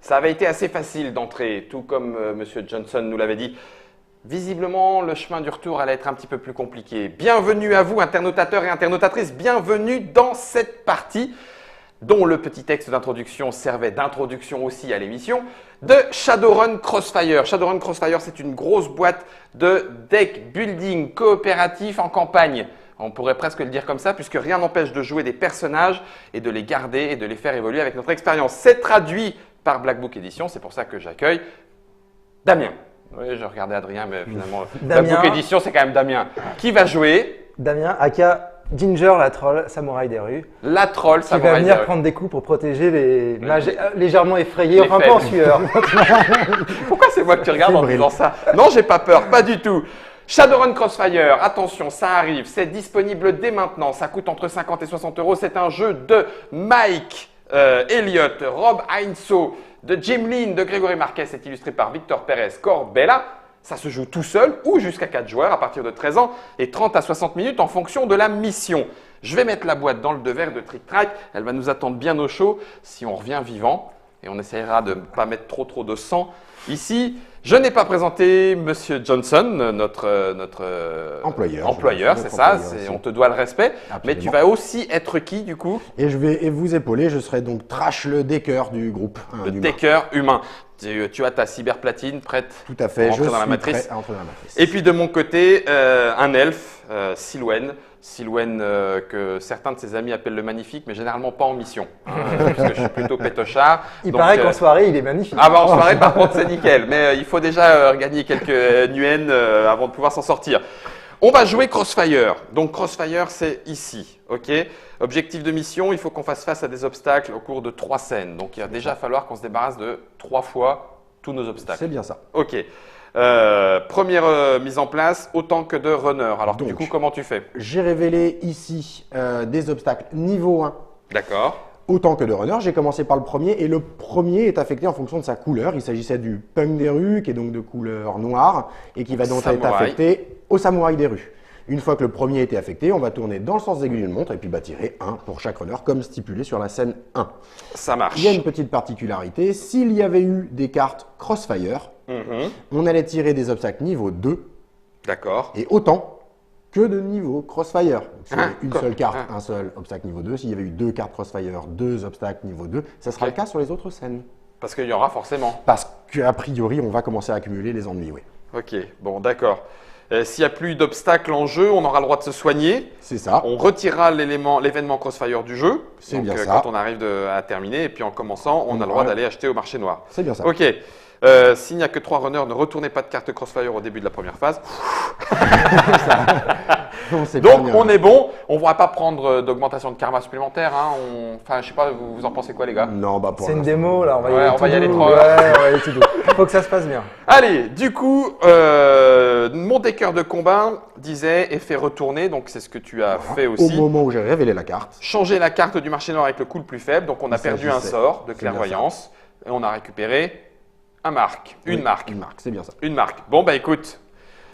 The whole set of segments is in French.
Ça avait été assez facile d'entrer, tout comme Monsieur Johnson nous l'avait dit. Visiblement, le chemin du retour allait être un petit peu plus compliqué. Bienvenue à vous, internautateurs et internautatrices, bienvenue dans cette partie dont le petit texte d'introduction servait d'introduction aussi à l'émission, de Shadowrun Crossfire. Shadowrun Crossfire, c'est une grosse boîte de deck building coopératif en campagne. On pourrait presque le dire comme ça, puisque rien n'empêche de jouer des personnages et de les garder et de les faire évoluer avec notre expérience. C'est traduit par Black Book Edition, c'est pour ça que j'accueille Damien. Oui, je regardais Adrien, mais finalement, Black Book Edition, c'est quand même Damien. Qui va jouer? Damien, aka Ginger, la troll samouraï des rues. La troll samouraï des rues. Qui va venir prendre des coups pour protéger les mages légèrement effrayés, enfin pas en sueur. Pourquoi c'est moi que tu regardes en disant ça? Non, j'ai pas peur, pas du tout. Shadowrun Crossfire, attention, ça arrive, c'est disponible dès maintenant, ça coûte entre 50 et 60 €. C'est un jeu de Mike Elliott, Rob Heinso, de Jim Lin, de Grégory Marquez, c'est illustré par Victor Pérez Corbella. Ça se joue tout seul ou jusqu'à 4 joueurs à partir de 13 ans et 30 à 60 minutes en fonction de la mission. Je vais mettre la boîte dans le devers de Trick Track, elle va nous attendre bien au chaud si on revient vivant et on essaiera de ne pas mettre trop de sang ici. Je n'ai pas présenté Monsieur Johnson, notre employeur, c'est ça, on te doit le respect. Absolument. Mais tu vas aussi être qui du coup? Et je vais vous épauler, je serai donc Trash le decker du groupe. Le decker humain. Tu as ta cyberplatine prête Tout à fait, à entrer dans la matrice. Et puis de mon côté, un elfe, Silwen. Silwen que certains de ses amis appellent le magnifique, mais généralement pas en mission, parce que je suis plutôt pétochard. Il paraît qu'en soirée, il est magnifique. Ah bah en soirée, par contre, c'est nickel, mais il faut déjà gagner quelques nuens avant de pouvoir s'en sortir. On va jouer Crossfire. Donc Crossfire, c'est ici, ok? Objectif de mission, il faut qu'on fasse face à des obstacles au cours de 3 scènes. Donc il va déjà falloir qu'on se débarrasse de 3 fois tous nos obstacles. C'est bien ça. Ok. Première mise en place, autant que de runner. Alors donc, du coup, comment tu fais? J'ai révélé ici des obstacles niveau 1. D'accord. Autant que de runner. J'ai commencé par le premier et le premier est affecté en fonction de sa couleur. Il s'agissait du punk des rues qui est donc de couleur noire et qui va donc être affecté au samouraï des rues. Une fois que le premier était affecté, on va tourner dans le sens aiguille d'une montre et puis tirer 1 pour chaque runner comme stipulé sur la scène 1. Ça marche. Il y a une petite particularité. S'il y avait eu des cartes Crossfire, on allait tirer des obstacles niveau 2. D'accord. Et autant que de niveau Crossfire. S'il y avait une seule carte, un seul obstacle niveau 2. S'il y avait eu 2 cartes Crossfire, 2 obstacles niveau 2, ça sera le cas sur les autres scènes. Parce qu'il y aura forcément. Parce qu'a priori, on va commencer à accumuler les ennuis, oui. Ok, bon, d'accord. S'il n'y a plus d'obstacles en jeu, on aura le droit de se soigner. C'est ça. On retirera l'événement Crossfire du jeu. C'est bien ça. Quand on arrive à terminer, et puis en commençant, on a le droit d'aller acheter au marché noir. C'est bien ça. Ok. S'il n'y a que 3 runners, ne retournez pas de carte Crossfire au début de la première phase. Donc on est bon. On ne va pas prendre d'augmentation de karma supplémentaire. Hein. Enfin, je sais pas, vous en pensez quoi les gars? Non, bah pour c'est une démo là, on va y aller trop. Il faut que ça se passe bien. Allez, du coup, mon decker de combat disait effet retourné, donc c'est ce que tu as fait aussi. Au moment où j'ai révélé la carte. Changer la carte du marché noir avec le coût le plus faible, donc on a perdu un sort de clairvoyance et on a récupéré une marque, c'est bien ça. Une marque. Bon bah écoute,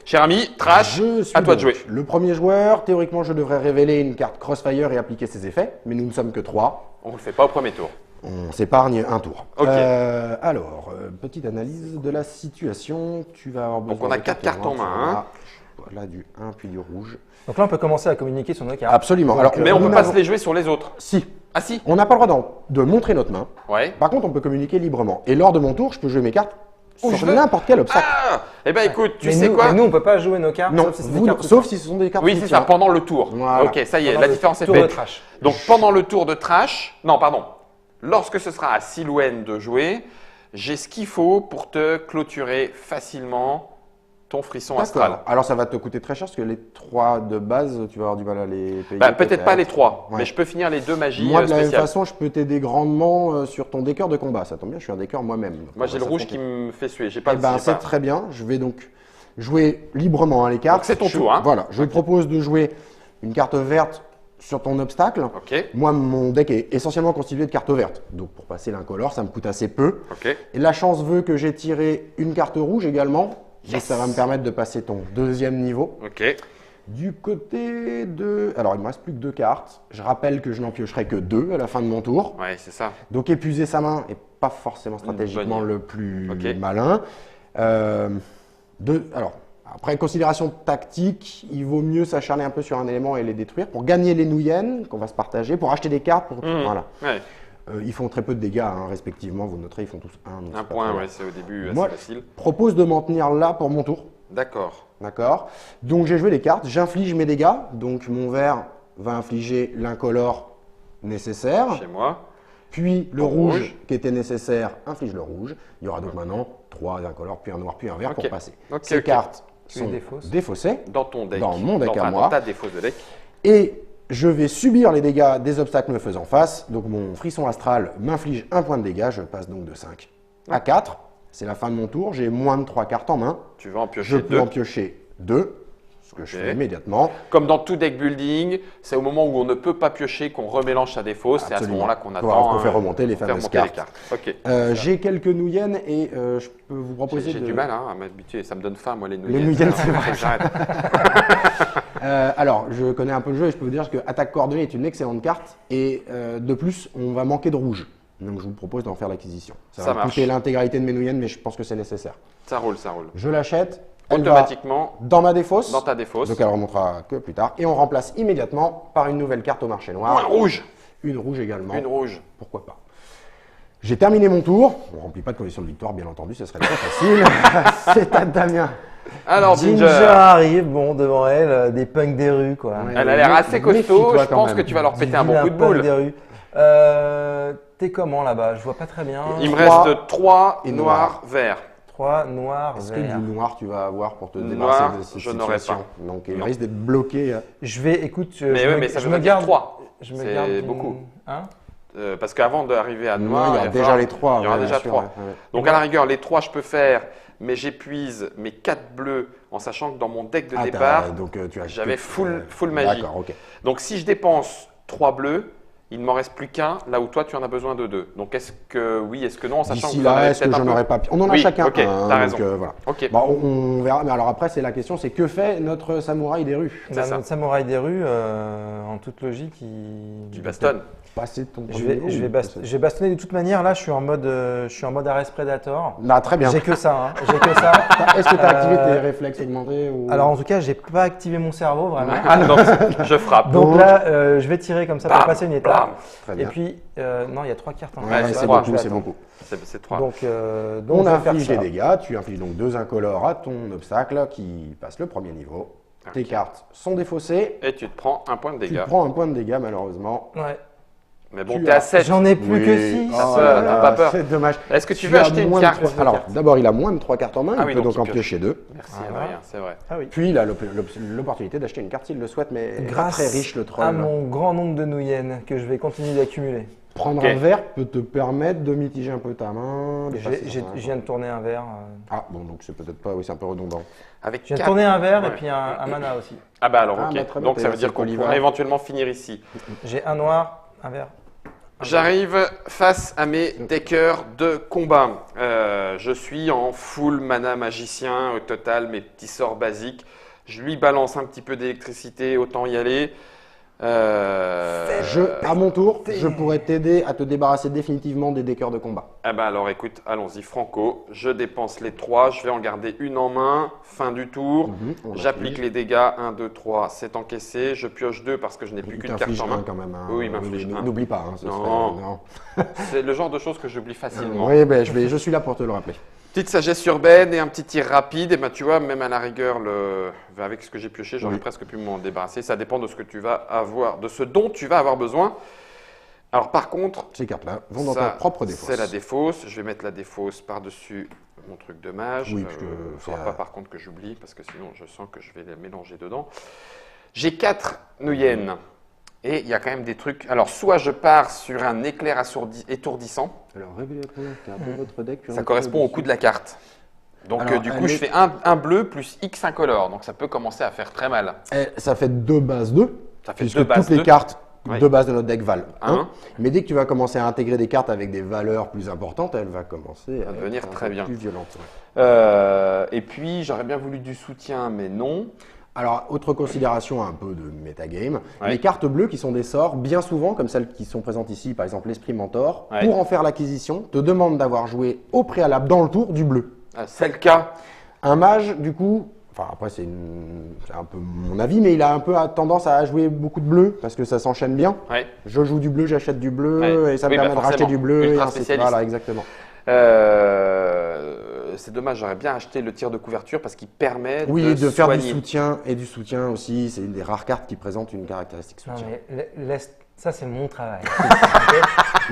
cher ami, Trash, à toi de jouer. Le premier joueur, théoriquement je devrais révéler une carte Crossfire et appliquer ses effets, mais nous ne sommes que 3. On ne le fait pas au premier tour. On s'épargne un tour. Ok. Alors, petite analyse de la situation. Tu vas avoir besoin donc on a 4 cartes en main. Voilà du 1 puis du rouge. Donc là on peut commencer à communiquer sur nos cartes. Absolument. Alors, mais on ne peut pas se les jouer sur les autres. Si. Ah si. On n'a pas le droit de montrer notre main. Ouais. Par contre, on peut communiquer librement. Et lors de mon tour, je peux jouer mes cartes sur n'importe quel obstacle. Ah, eh ben écoute, tu sais quoi? Nous, on peut pas jouer nos cartes. Non, sauf si ce sont des cartes. Oui, c'est ça, pendant le tour. Voilà. Ok, ça y est, la différence est faite. Donc pendant le tour de Trash, non, pardon. Lorsque ce sera à Silwen de jouer, j'ai ce qu'il faut pour te clôturer facilement ton frisson astral. Alors ça va te coûter très cher parce que les 3 de base, tu vas avoir du mal à les payer. Bah, peut-être pas les 3, mais je peux finir les 2 magies Moi, de la spéciales. même façon, je peux t'aider grandement sur ton decker de combat. Ça tombe bien, je suis un decker moi-même. Moi, j'ai le rouge qui me fait suer. J'ai pas. C'est très bien. Je vais donc jouer librement les cartes. C'est ton tour. Hein. Voilà. Je te propose de jouer une carte verte sur ton obstacle. Okay. Moi, mon deck est essentiellement constitué de cartes vertes. Donc, pour passer l'incolore, ça me coûte assez peu. Okay. Et la chance veut que j'ai tiré une carte rouge également. Yes. Donc, ça va me permettre de passer ton 2e niveau. Ok. Du côté de... Alors, il me reste plus que 2 cartes. Je rappelle que je n'en piocherai que 2 à la fin de mon tour. Ouais, c'est ça. Donc, épuiser sa main est pas forcément stratégiquement bonne idée. le plus Ok. malin. Alors, après considération tactique, il vaut mieux s'acharner un peu sur un élément et les détruire pour gagner les nouyennes qu'on va se partager, pour acheter des cartes. Voilà. Ouais. Ils font très peu de dégâts, hein, respectivement. Vous noterez, ils font tous un. Donc Un c'est pas point, très ouais, grave. c'est au début Moi, assez facile. Propose de m'en tenir là pour mon tour. D'accord. D'accord. Donc j'ai joué les cartes, j'inflige mes dégâts. Donc mon vert va infliger l'incolore nécessaire. Chez moi. Puis le Au rouge, rouge. qui était nécessaire inflige le rouge. Il y aura donc maintenant 3 incolores, puis un noir, puis un vert Ok. pour passer. Ok, Ces ok. cartes Tu sont les défausses. défaussées. Dans ton deck. Dans mon deck à Enfin, moi. Dans ta défausse de deck. Et je vais subir les dégâts des obstacles me faisant face. Donc mon frisson astral m'inflige un point de dégâts. Je passe donc de 5 à 4. C'est la fin de mon tour. J'ai moins de 3 cartes en main. Tu vas en Je piocher peux 2. en piocher 2. Ce que je Ok. fais immédiatement. Comme dans tout deck building, c'est au moment où on ne peut pas piocher qu'on remélange sa défausse. C'est à ce Absolument. moment-là qu'on Qu'on attend. fait remonter les on fait fameuses remonter les cartes. Ok. J'ai quelques nouyennes et je peux vous proposer J'ai de... du mal à m'habituer. Ça me donne faim, moi, les Les nouilles. nouilles, c'est vrai. J'arrête. Alors, je connais un peu le jeu et je peux vous dire que attaque coordonnée est une excellente carte et de plus, on va manquer de rouge. Donc, je vous propose d'en faire l'acquisition. Ça Ça va marche. coûter l'intégralité de mes nouyennes, mais je pense que c'est nécessaire. Ça roule, ça roule. Je l'achète. Elle va Automatiquement, dans ma défausse. dans ta défausse. Donc, elle remontera que plus tard. Et on remplace immédiatement par une nouvelle carte au marché Ou un noir. rouge. Une rouge également. Une rouge. Pourquoi pas. J'ai terminé mon tour. On ne remplit pas de conditions de victoire, bien entendu, ce serait très facile. C'est à Damien. Alors, Ginger Ginger. arrive, bon, devant elle, des punks des rues, quoi. Ouais. Elle a l'air assez costaud. Méfie-toi Je quand pense même. que tu vas leur péter un bon Vilain coup de punk boule. des rues. T'es comment là-bas? Je vois pas très bien. Il me Trois reste 3 et noirs, verts. 3 noirs, Est-ce que verts. du noir tu vas avoir pour te Noir, débarrasser de cette je n'aurai situation? pas. Donc il Non. risque d'être bloqué. Je vais, écoute, Mais oui, mais ça je veut me dire garde 3. Je me C'est garde une- beaucoup. Hein? Parce qu'avant d'arriver à Non, noir, il y a va déjà falloir- les 3. Il y aura ouais, déjà bien sûr, 3. ouais, ouais. Donc à la rigueur, les 3 je peux faire, mais j'épuise mes 4 bleus en sachant que dans mon deck de Ah, départ, donc tu as j'avais full full magie. D'accord, ok. Donc si je dépense 3 bleus, il ne m'en reste plus qu'un, là où toi tu en as besoin de 2. Donc est-ce que oui, est-ce que non, en sachant D'ici que vous en là, avez est-ce que peut-être un j'en peu aurais pas? On en a Oui, chacun ok, un. t'as donc, raison. voilà. Ok. Bon, on verra. Mais alors après, c'est la question, c'est que fait notre samouraï des rues? C'est ça. Notre samouraï des rues, en toute logique, il... Tu bastonnes. Passer ton Je vais bastonner de toute manière. Là, je suis en mode Ares Predator. Là, très bien. J'ai que ça. Hein. J'ai que ça. Est-ce que tu as activé Euh, tes réflexes augmentés ou... Alors, en tout cas, j'ai pas activé mon cerveau vraiment. Ah, donc je frappe. Donc là, je vais tirer comme ça pour Bam, passer une bam. étape. Très Et bien. puis, non, il y a 3 cartes en Ouais, face. c'est c'est trois. beaucoup, Je vais c'est attendre. beaucoup. C'est 3. Donc On je vais faire inflige ça. des dégâts, tu infliges donc 2 incolores à ton obstacle qui passe le premier niveau. Tes Ok. cartes sont défaussées, Et tu te prends un point de tu dégâts. prends un point de dégâts malheureusement. Ouais. Mais bon, Tu t'es as- à 7. J'en ai plus que Oui. 6. Oh Ça, là t'as là, pas peur. c'est dommage. Est-ce que tu Tu veux as acheter une moins de carte trois- Alors d'abord il a moins de 3 cartes en main, Ah il oui, peut donc donc il en pioche. piocher 2. Merci Ah, Adrien, c'est vrai. Ah oui. Puis il a l'opportunité d'acheter une carte s'il le souhaite, mais pas Grâce très riche le troll. à mon grand nombre de nouyennes que je vais continuer d'accumuler. Prendre Ok. un verre peut te permettre de mitiger un peu ta main. de passer Je certains- viens de tourner un verre. Ah bon, donc c'est peut-être pas, oui, c'est un peu redondant. Avec Je viens de quatre- tourner un verre Ouais. et puis un mana aussi. Ah bah alors Ah, ok. bah, très bien, Donc ça t'es veut dire assez qu'on polyvalent. pourrait éventuellement finir ici. J'ai un noir, un vert. J'arrive face à mes deckers de combat. Je suis en full mana magicien au total, mes petits sorts basiques. Je lui balance un petit peu d'électricité, autant y aller. À mon tour, je pourrais t'aider à te débarrasser définitivement des deckers de combat. Ah bah alors écoute, allons-y franco. Je dépense les 3, je vais en garder une en main. Fin du tour. On J'applique inflige. les dégâts. 1, 2, 3, c'est encaissé. Je pioche 2 parce que je n'ai plus Il qu'une carte t'inflige en main. un quand même. hein. Oui, il m'inflige un. N'oublie pas. Hein, ce Non. serait- C'est le genre de choses que j'oublie facilement. Oui, ben, je suis là pour te le rappeler. Petite sagesse urbaine et un petit tir rapide. Et ben tu vois, même à la rigueur, avec ce que j'ai pioché, j'aurais Oui. presque pu m'en débarrasser. Ça dépend de ce que tu vas avoir, de ce dont tu vas avoir besoin. Alors par contre, Ces cartes-là vont dans ça, ta propre défausse. c'est la défausse. Je vais mettre la défausse par-dessus mon truc de mage. Oui, parce que Il ne faudra c'est pas par contre que j'oublie parce que sinon je sens que je vais les mélanger dedans. J'ai 4 nouyennes. Et il y a quand même des trucs. Alors, soit je pars sur un éclair étourdissant. Alors, révélez la première carte de votre deck. puis Ça rentrez correspond au au-dessus. coût de la carte. Donc, Alors, du elle coup, je est- fais un bleu plus X incolore. Donc, ça peut commencer à faire très mal. Ça fait 2 bases 2. Ça fait Puisque 2 bases toutes les 2. cartes Oui. de base de notre deck valent 1. Un. Mais dès que tu vas commencer à intégrer des cartes avec des valeurs plus importantes, elle va commencer à devenir être un très peu bien. plus violente. Ouais. Et puis, j'aurais bien voulu du soutien, mais non. Alors, autre considération un peu de metagame, Ouais. les cartes bleues qui sont des sorts, bien souvent, comme celles qui sont présentes ici, par exemple l'Esprit Mentor, Ouais. pour en faire l'acquisition, te demande d'avoir joué au préalable dans le tour du bleu. Ah, c'est le cas. Un mage, du coup, enfin après c'est un peu mon avis, mais il a un peu tendance à jouer beaucoup de bleu parce que ça s'enchaîne bien. Ouais. Je joue du bleu, j'achète du bleu Ouais. et ça me Oui, permet bah de racheter forcément. du bleu. Ultra Et ainsi de suite. spécialiste. Voilà, exactement. C'est dommage, j'aurais bien acheté le tir de couverture parce qu'il permet Oui, de faire du soigner. soutien et du soutien aussi. C'est une des rares cartes qui présente une caractéristique Non, soutien. mais ça, c'est mon travail.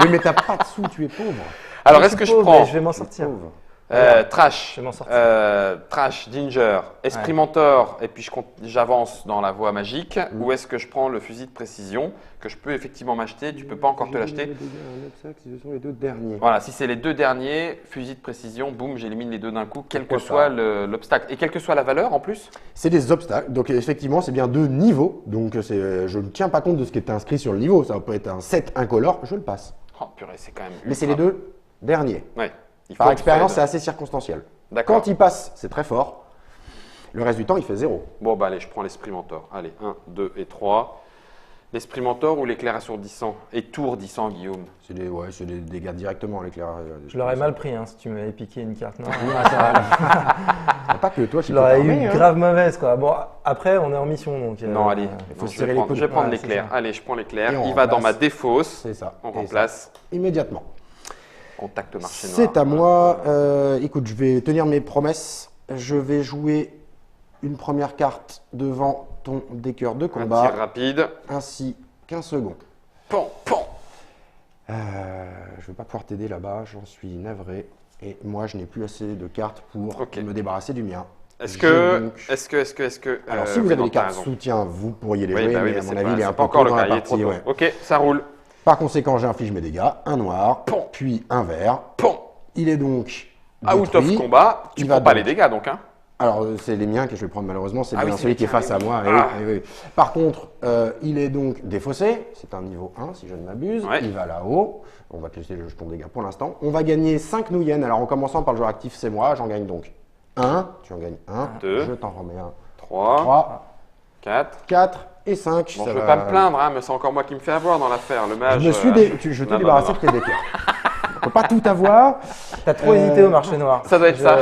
Oui, mais t'as pas de sous, tu es pauvre. Alors, Je est-ce suis que je pauvre, prends mais je vais m'en Tu es sortir. pauvre. Trash, Je vais m'en sortir. Trash, Ginger, Esprit Ouais. Mentor, et puis j'avance dans la voie magique, ou est-ce que je prends le fusil de précision que je peux effectivement m'acheter, tu peux pas encore te l'acheter. Ce sont les deux derniers. Voilà, si c'est les deux derniers, fusil de précision, boum, j'élimine les deux d'un coup, quel que Pourquoi soit pas. l'obstacle. Et quelle que soit la valeur en plus. C'est des obstacles, donc effectivement c'est bien deux niveaux, donc je ne tiens pas compte de ce qui est inscrit sur le niveau, ça peut être un 7 incolore, je le passe. Oh purée, c'est quand même Mais c'est ultra- les deux derniers. Ouais. Il Par faut expérience, que c'est ça assez circonstanciel. D'accord. Quand il passe, c'est très fort. Le reste du temps, il fait 0. Bon, bah allez, je prends l'Esprit Mentor. Allez, 1, 2 et 3. L'Esprit Mentor ou l'éclair assourdissant et tourdissant, Guillaume. C'est des dégâts directement, l'éclairage. Je l'aurais mal pris hein, si tu m'avais piqué une carte noire. Pas que toi, Je l'aurais eu grave mauvaise quoi. Bon, après, on est en mission donc. Non, allez, il faut non, se serrer les coudes. je vais prendre Ouais, l'éclair. c'est ça. Allez, je prends l'éclair. Et on Il va dans remplace. ma défausse. C'est ça. On Et remplace. ça, immédiatement. Contact marché noir. C'est à moi. Écoute, je vais tenir mes promesses. Je vais jouer une première carte devant ton décœur de Un tir combat, rapide. ainsi qu'un second. Pan, pan. Je ne vais pas pouvoir t'aider là-bas, j'en suis navré. Et moi, je n'ai plus assez de cartes pour Ok. me débarrasser du mien. Est-ce J'ai que, donc- est-ce que. Alors, si vous oui, avez non, des t'as cartes raison. soutien, vous pourriez les Oui, jouer, bah oui, mais à c'est mon pas- avis, il est c'est un pas peu encore tôt le dans cas. la Il est trop partie. tôt. Ouais. Ok, ça roule. Par conséquent, j'inflige mes dégâts. Un noir, Pan. puis un vert. Pan. Il est donc Out détruit. of combat. Tu Il prends va pas donc- les dégâts donc, hein. Alors, c'est les miens que je vais prendre malheureusement, c'est Ah bien oui, c'est celui les qui est tiens, face à oui. moi. Ah. Oui. Par contre, il est donc défaussé, c'est un niveau 1 si je ne m'abuse. Ouais. Il va là-haut, on va piocher le jeton de dégâts pour l'instant. On va gagner 5 nouyennes, alors en commençant par le joueur actif, c'est moi, j'en gagne donc 1, tu en gagnes 1, Deux. je t'en remets un, 3, 3, 4. 4 et 5. Bon, je veux pas me plaindre, hein, mais c'est encore moi qui me fais avoir dans l'affaire. Le mage. Je me suis je t'ai non, débarrassé non, de tes dégâts. On peut pas tout avoir. T'as trop hésité au marché noir. Ça doit être ça.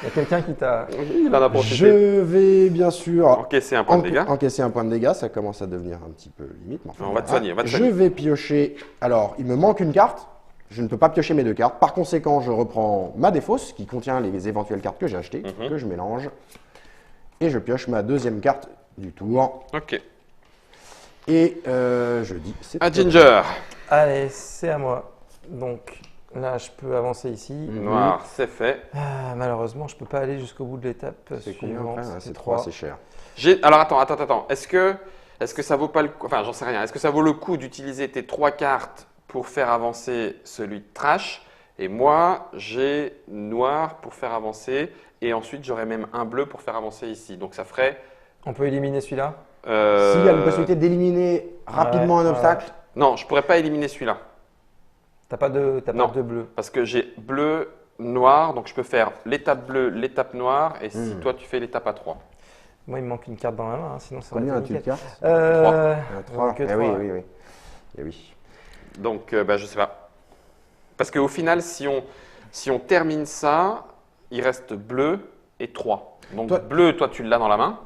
Il y a quelqu'un qui t'a. Il en a profité. Je vais bien sûr Encaisser un point de dégâts. encaisser un point de dégâts, ça commence à devenir un petit peu limite. Mais enfin, On va te voilà. soigner, on va te Je soigner. vais piocher. Alors, il me manque une carte. Je ne peux pas piocher mes deux cartes. Par conséquent, je reprends ma défausse qui contient les éventuelles cartes que j'ai achetées, Mhm. que je mélange. Et je pioche ma deuxième carte du tour. Ok. Et je dis c'est À Ginger. Allez, c'est à moi. Donc là, je peux avancer ici. Noir, c'est fait. Malheureusement, je peux pas aller jusqu'au bout de l'étape C'est combien suivante. après C'est 3. 3, c'est cher. Alors attends. Est-ce que ça vaut pas le coup. Enfin, j'en sais rien. Est-ce que ça vaut le coup d'utiliser tes 3 cartes pour faire avancer celui de trash? Et moi, j'ai noir pour faire avancer. Et ensuite, j'aurais même un bleu pour faire avancer ici. Donc ça ferait. On peut éliminer celui-là. S'il y a une possibilité d'éliminer rapidement un ouais. obstacle, Non, je pourrais pas éliminer celui-là. T'as pas de Non. bleu. Parce que j'ai bleu, noir. Donc je peux faire l'étape bleue, l'étape noire. Et si toi, tu fais l'étape à 3. Moi, il me manque une carte dans la main, hein, sinon ça va combien être as-tu de nickel. cartes Euh, 3. que Eh trois, oui, ouais. oui, oui. Eh oui. Donc, je sais pas. Parce qu'au final, si on termine ça, il reste bleu et 3. Donc, Toi- bleu, toi, tu l'as dans la main.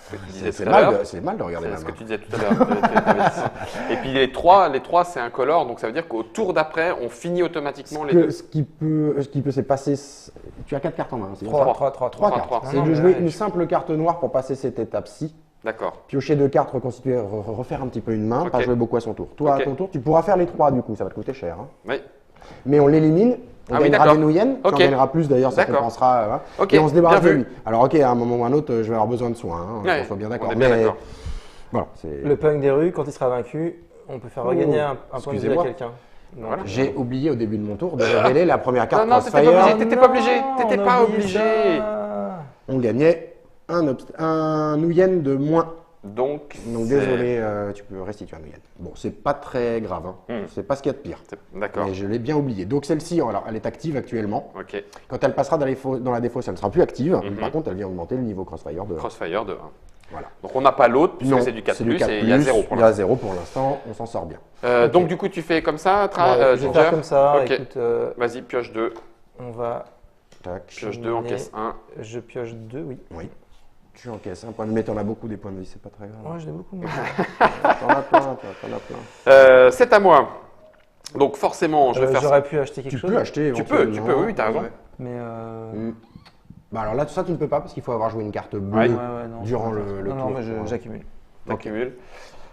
Ce que tu disais C'est tout à l'heure. mal de regarder C'est ma ce main. que tu disais tout à l'heure. T'avais dit ça. Et puis, les 3 c'est incolore. Donc, ça veut dire qu'au tour d'après, on finit automatiquement les deux. Ce qui peut se passer. Tu as 4 cartes en main, c'est bien 3, ça 3, 3, 3 trois. cartes. Trois. C'est Non, de mais jouer là, une je- simple carte noire pour passer cette étape-ci. D'accord. Piocher 2 cartes, reconstituer, refaire un petit peu une main, Ok. pas jouer beaucoup à son tour. Toi, Ok. à ton tour, tu pourras faire les 3 du coup, ça va te coûter cher. Hein. Oui. Mais on l'élimine, on Ah oui, gagnera d'accord. des nouyennes, Ok. tu en gagneras plus d'ailleurs, ça D'accord. compensera. Ok, Et on se débarrasse bien de vu. lui. Alors, ok, à un moment ou à un autre, je vais avoir besoin de soins, hein, Ouais, qu'on soit bien d'accord. on est bien Mais d'accord. Voilà, c'est- Le punk des rues, quand il sera vaincu, on peut faire Oh, regagner un point de vie à excusez-moi. quelqu'un. Donc, Voilà. J'ai oublié au début de mon tour de révéler la première carte Non, t'étais pas Crossfire. obligé. T'étais pas obligé. Non, T'étais on pas a oublié obligé. ça. On gagnait un nouyen de moins Donc désolé, tu peux restituer un Nougat. Bon, c'est pas très grave, hein. C'est pas ce qu'il y a de pire. D'accord. Mais je l'ai bien oublié. Donc celle-ci, alors, elle est active actuellement. Ok. Quand elle passera dans la défausse, elle ne sera plus active. Par contre, elle vient augmenter le niveau Crossfire de 1. Crossfire de 1. Voilà. Donc on n'a pas l'autre, puisque Non, c'est du 4+, du 4+, et il y a 0 pour Il y a l'instant. 0 pour l'instant, on s'en sort bien. Donc du coup, tu fais comme ça, Je vais Ginger. faire comme ça. Ok. Écoute, Vas-y, pioche 2. on va. Tac. Pioche 2, encaisse 1. Je pioche 2, oui. Oui. Tu encaisses un point de vie, mais t'en as beaucoup des points de vie, c'est pas très grave. Moi, j'en ai beaucoup. Moi. T'en as plein, toi, t'en as plein. C'est à moi. Donc forcément, je vais faire ça. J'aurais pu acheter quelque Tu chose. peux acheter. Tu peux, oui, t'as raison. Ouais. Mais. Bah alors là, ça, tu ne peux pas parce qu'il faut avoir joué une carte bleue Ouais. non, durant je peux le pas. tour. Non, mais j'accumule. T'accumules.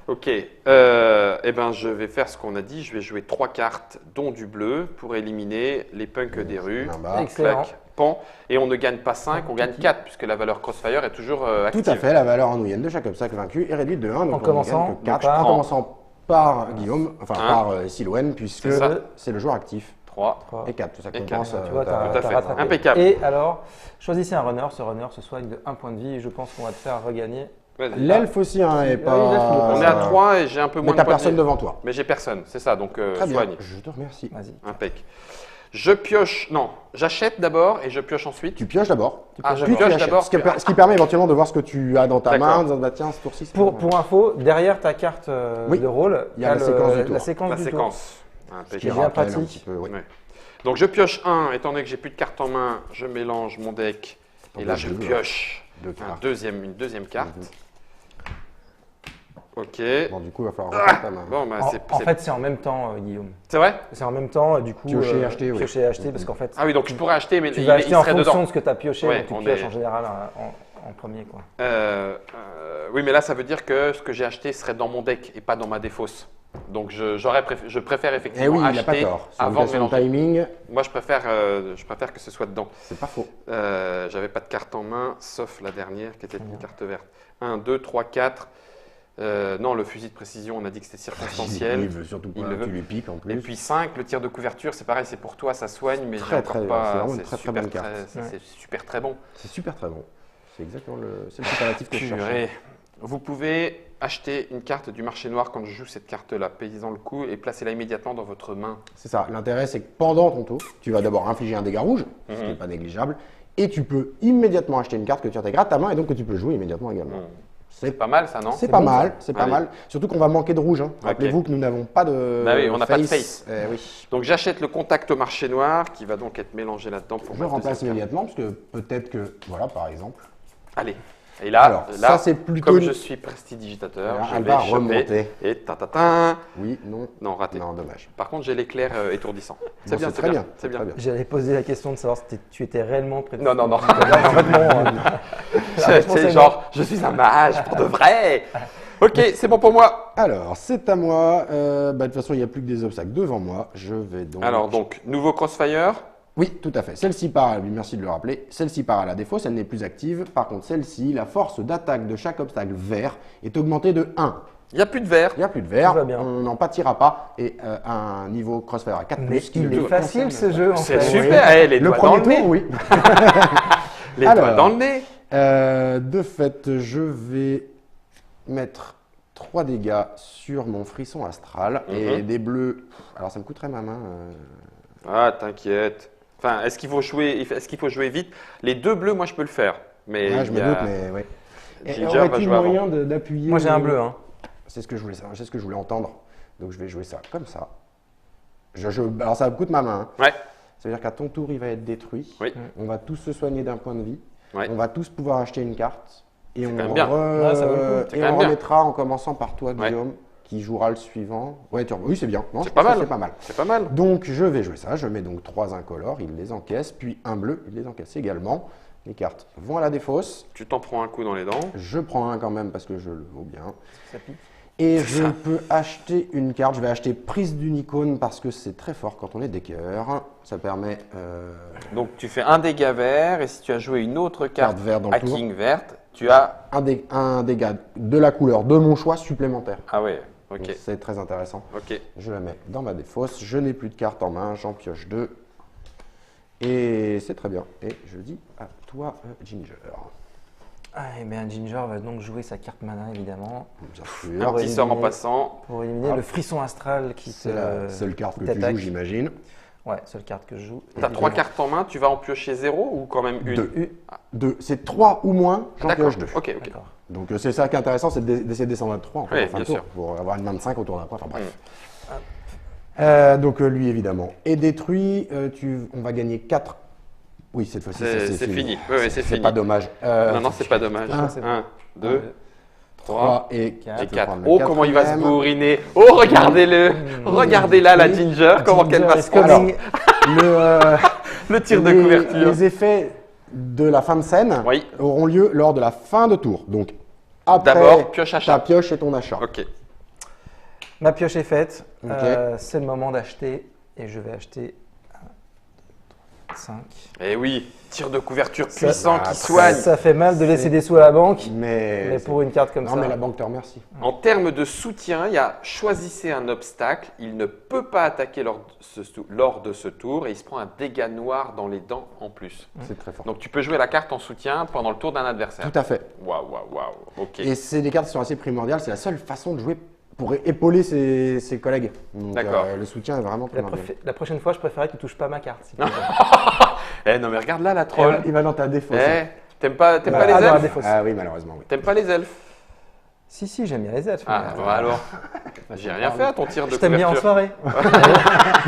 Ok. Eh ben, je vais faire ce qu'on a dit. Je vais jouer 3 cartes, dont du bleu, pour éliminer les punks des rues. Un bar. Excellent. Clac, pan. Et on ne gagne pas 5, on gagne 4, puisque la valeur Crossfire est toujours active. Tout à fait, la valeur en moyenne de chaque obstacle vaincu est réduite de 1. Donc En commençant 4, par- en commençant par Guillaume, enfin Un. par Silouane, puisque C'est ça. c'est le joueur actif. 3. Et 4, ça Et compense. quatre. Tu vois, Tout à t'as fait. rattrapé. Impeccable. Et alors, choisissez un runner. Ce runner se soigne de 1 point de vie et je pense qu'on va te faire regagner. Vas-y. L'elfe aussi, hein, est Oui, pas. l'elfe, il est pas On est à 3 et j'ai un peu moins Mais de t'as points de personne vie. devant toi. Mais j'ai personne, c'est ça, donc Très bien. soigne. Je te remercie. Vas-y. Impec. Je pioche, non, j'achète d'abord et je pioche ensuite. Tu pioches d'abord. Ah, je Puis tu pioche achètes. d'abord. Ce qui permet éventuellement de voir ce que tu as dans ta D'accord. main, en disant bah, tiens, ce tour-ci, c'est pas mal. Pour info, derrière ta carte Oui. de rôle, Il y a la séquence du tour. La séquence La du tour. séquence. Qui Impeccable. bien rappelle pratique. un petit peu, oui. Ouais. Donc je pioche 1, étant donné que j'ai plus de cartes en main, je mélange mon deck et là je deux, pioche Deux cartes. une deuxième carte. Ok. Bon, du coup, il va falloir reprendre ta main. Bon, bah, En fait, c'est en même temps, Guillaume. c'est vrai. C'est en même temps, du coup. Piocher et acheter, oui. Piocher et acheter, parce qu'en fait, Ah oui, donc je pourrais acheter, mais tu il, vas il acheter en serait fonction dedans. de ce que tu as pioché, Ouais, donc tu on pioches est- en général en premier. Quoi. Oui, mais là, ça veut dire que ce que j'ai acheté serait dans mon deck et pas dans ma défausse. Donc je préfère Eh effectivement oui, il n'a pas acheter tort. C'est une avant de question de mélanger. timing, Moi, je préfère que ce soit dedans. c'est pas faux. J'avais pas de carte en main, sauf la dernière qui était une carte verte. 1, 2, 3, 4. Non, le fusil de précision, on a dit que c'était circonstanciel. Il veut surtout pas Il le que veut. tu lui piques en plus. Et puis 5, le tir de couverture, c'est pareil, c'est pour toi, ça soigne, mais j'ai Très, encore très, pas. c'est vraiment une c'est très, très super bonne carte. c'est super très bon. C'est super très bon. C'est exactement le superlatif que je cherchais. Purée. Vous pouvez acheter une carte du marché noir quand je joue cette carte-là, paysan le coup, et placez-la immédiatement dans votre main. C'est ça. L'intérêt, c'est que pendant ton tour, tu vas d'abord infliger un dégât rouge, ce Mhm. qui n'est pas négligeable, et tu peux immédiatement acheter une carte que tu intègres à ta main et donc que tu peux jouer immédiatement également. C'est pas mal ça, non C'est pas bon, mal, c'est pas Allez. mal. Surtout qu'on va manquer de rouge. Hein. Ok. Rappelez-vous que nous n'avons pas de Bah oui, on n'a pas de face. Oui. Donc j'achète le contact au marché noir qui va donc être mélangé là-dedans pour Je ma remplace deuxième immédiatement parce que peut-être que, voilà, par exemple, carte. Allez. Et là, Alors, là ça, c'est plutôt comme une- je suis prestidigitateur, Voilà, je elle vais va choper remonter. et ta. oui, non, Non, raté. non, dommage. Par contre, j'ai l'éclair étourdissant. C'est Bon, bien, très bien, c'est bien. très bien. J'allais poser la question de savoir si tu étais réellement prêt. Non, non, non. En fait, non. C'est genre, je suis un mage pour de vrai. Ok, c'est bon pour moi. Alors, c'est à moi. De toute façon, il n'y a plus que des obstacles devant moi. Je vais donc. Alors donc, nouveau Crossfire. Oui, tout à fait. Celle-ci part, merci de le rappeler, celle-ci part à la défausse, elle n'est plus active. Par contre, celle-ci, la force d'attaque de chaque obstacle vert est augmentée de 1. Il n'y a plus de vert. Il n'y a plus de vert, Tout va bien. on n'en pâtira pas. Et un niveau Crossfire à 4+, Mais qui il le est concerne. facile ce jeu en C'est fait. super. Eh, les Le doigts dans premier le nez. tour, oui. Les doigts Alors. dans le nez. De fait, je vais mettre 3 dégâts sur mon frisson astral et des bleus. Alors, ça me coûterait ma main. Ah, t'inquiète. Enfin, est-ce qu'il faut jouer vite? Les 2 bleus, moi, je peux le faire. Mais Ah, je il me y a- doute, mais oui. Ginger va Aurait-il jouer avant. moyen d'appuyer Moi j'ai un bleu. Hein. C'est ce que je voulais savoir, c'est ce que je voulais entendre. Donc je vais jouer ça comme ça. Alors ça me coûte ma main. Hein. Ouais. Ça veut dire qu'à ton tour, il va être détruit. Oui. On va tous se soigner d'un point de vie. Ouais. On va tous pouvoir acheter une carte. Et on, quand même bien. Ouais, ça vaut le coup. C'est et quand on même bien. remettra en commençant par toi, Ouais. Guillaume, qui jouera le suivant. Ouais, oui, c'est bien. Non, C'est je pas pense que mal. C'est pas mal. C'est pas mal. Donc je vais jouer ça. Je mets donc 3 incolores, il les encaisse. Puis un bleu, il les encaisse également. Les cartes vont à la défausse. Tu t'en prends un coup dans les dents. Je prends un quand même parce que je le vaux bien. Ça pique. Et je peux acheter une carte. Je vais acheter prise d'une icône parce que c'est très fort quand on est decker. Ça permet Donc tu fais un dégât vert et si tu as joué une autre carte carte verte dans le tour. hacking verte, tu as. Un dégât de la couleur de mon choix supplémentaire. Ah ouais, ok. Donc, c'est très intéressant. Ok. Je la mets dans ma défausse. Je n'ai plus de cartes en main. J'en pioche 2. Et c'est très bien. Et je dis à toi, Ginger. Et bien Ginger va donc jouer sa carte mana évidemment. Bien Un sûr. petit sort en passant. Pour éliminer le frisson astral qui C'est la seule carte que tu t'attaque. joues, j'imagine. Ouais, seule carte que je joue. Tu as 3 cartes en main, tu vas en piocher 0 ou quand même une? 2. C'est 3 ou moins, j'en D'accord, pioche 2. ok. D'accord. Donc c'est ça qui est intéressant, c'est d'essayer de descendre à 3 en fait, Oui, en fin de bien tour, sûr. pour avoir une main de 5 au tour d'après. Enfin bref. Donc lui évidemment est détruit. On va gagner 4. Oui, cette fois-ci C'est fini. Oui, c'est C'est fini. pas dommage. Non, c'est pas dommage. c'est 1, 2, 3 3 et et 4. 4. Oh, comment il va se bourriner. Oh, regardez-le. Regardez là la Ginger, comment qu'elle va se Alors, Le tir de couverture. Les effets de la fin de scène Oui. auront lieu lors de la fin de tour. Donc après D'abord, pioche achat. ta pioche et ton achat. Ok. ma pioche est faite. Ok. C'est le moment d'acheter et je vais acheter 5. Eh oui, tir de couverture puissant qui après, soigne. Ça fait mal de laisser des sous à la banque, mais c'est- pour une carte comme non, ça. mais la banque te remercie. En termes de soutien, il y a choisissez un obstacle. Il ne peut pas attaquer lors de ce tour et il se prend un dégât noir dans les dents en plus. C'est très fort. Donc tu peux jouer la carte en soutien pendant le tour d'un adversaire. Tout à fait. Waouh, waouh, waouh. Ok. Et c'est des cartes qui sont assez primordiales. C'est la seule façon de jouer pour épauler ses collègues. Donc, D'accord. le soutien est vraiment primordial. La prochaine fois, je préférais que tu touches pas ma carte. s'il te plaît. Eh non mais regarde là la troll. Il va dans ta défausse. Eh, t'aimes pas les dans la elfes défausse. Ah oui, malheureusement, oui. T'aimes pas les elfes? Si, j'aime bien les elfes. Ah, mais, bon, alors. J'ai rien fait à ton tir de je t'aime bien en couverture. soirée.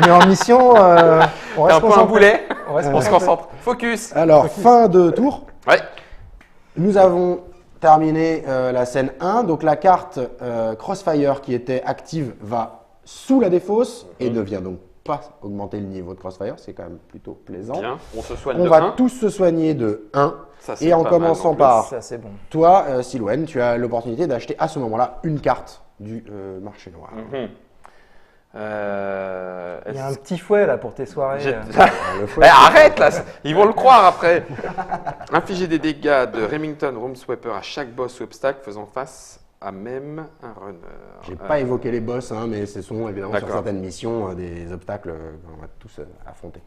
Mais en mission, on T'es reste un peu un concentré. boulet. On reste On se concentré. concentre. Focus. Alors, fin de tour. Ouais. Nous avons terminé la scène 1. Donc, la carte Crossfire qui était active va sous la défausse et ne vient donc pas augmenter le niveau de Crossfire. C'est quand même plutôt plaisant. Bien. On se soigne On de va 1. tous se soigner de 1. Ça, c'est Et en pas mal commençant non plus. par Ça, c'est bon. toi, Silwen, tu as l'opportunité d'acheter à ce moment-là une carte du marché noir. Mhm. Il y a un petit fouet là pour tes soirées. J'ai- Le fouet, Eh, arrête là, ils vont le croire après. Infliger des dégâts de Remington Roomsweeper à chaque boss ou obstacle faisant face à même un runner. j'ai pas évoqué les boss, hein, mais ce sont évidemment sur D'accord. certaines missions des obstacles qu'on va tous affronter.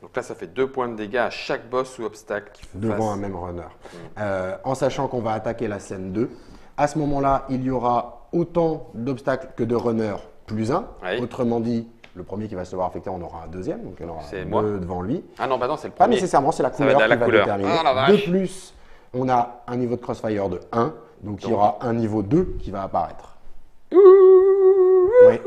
Donc là, ça fait 2 points de dégâts à chaque boss ou obstacle qui fait Devant un face. même runner. En sachant qu'on va attaquer la scène 2, à ce moment-là, il y aura autant d'obstacles que de runners plus 1. Oui. Autrement dit, le premier qui va se voir affecté, on aura un deuxième, donc il y en aura C'est 2 moi. devant lui. Ah non, bah non, c'est le Pas premier. nécessairement, c'est la Ça va couleur être la qui va couleur. déterminer. Ah, la De vache. plus, on a un niveau de crossfire de 1, donc il y aura un niveau 2 qui va apparaître. Oui.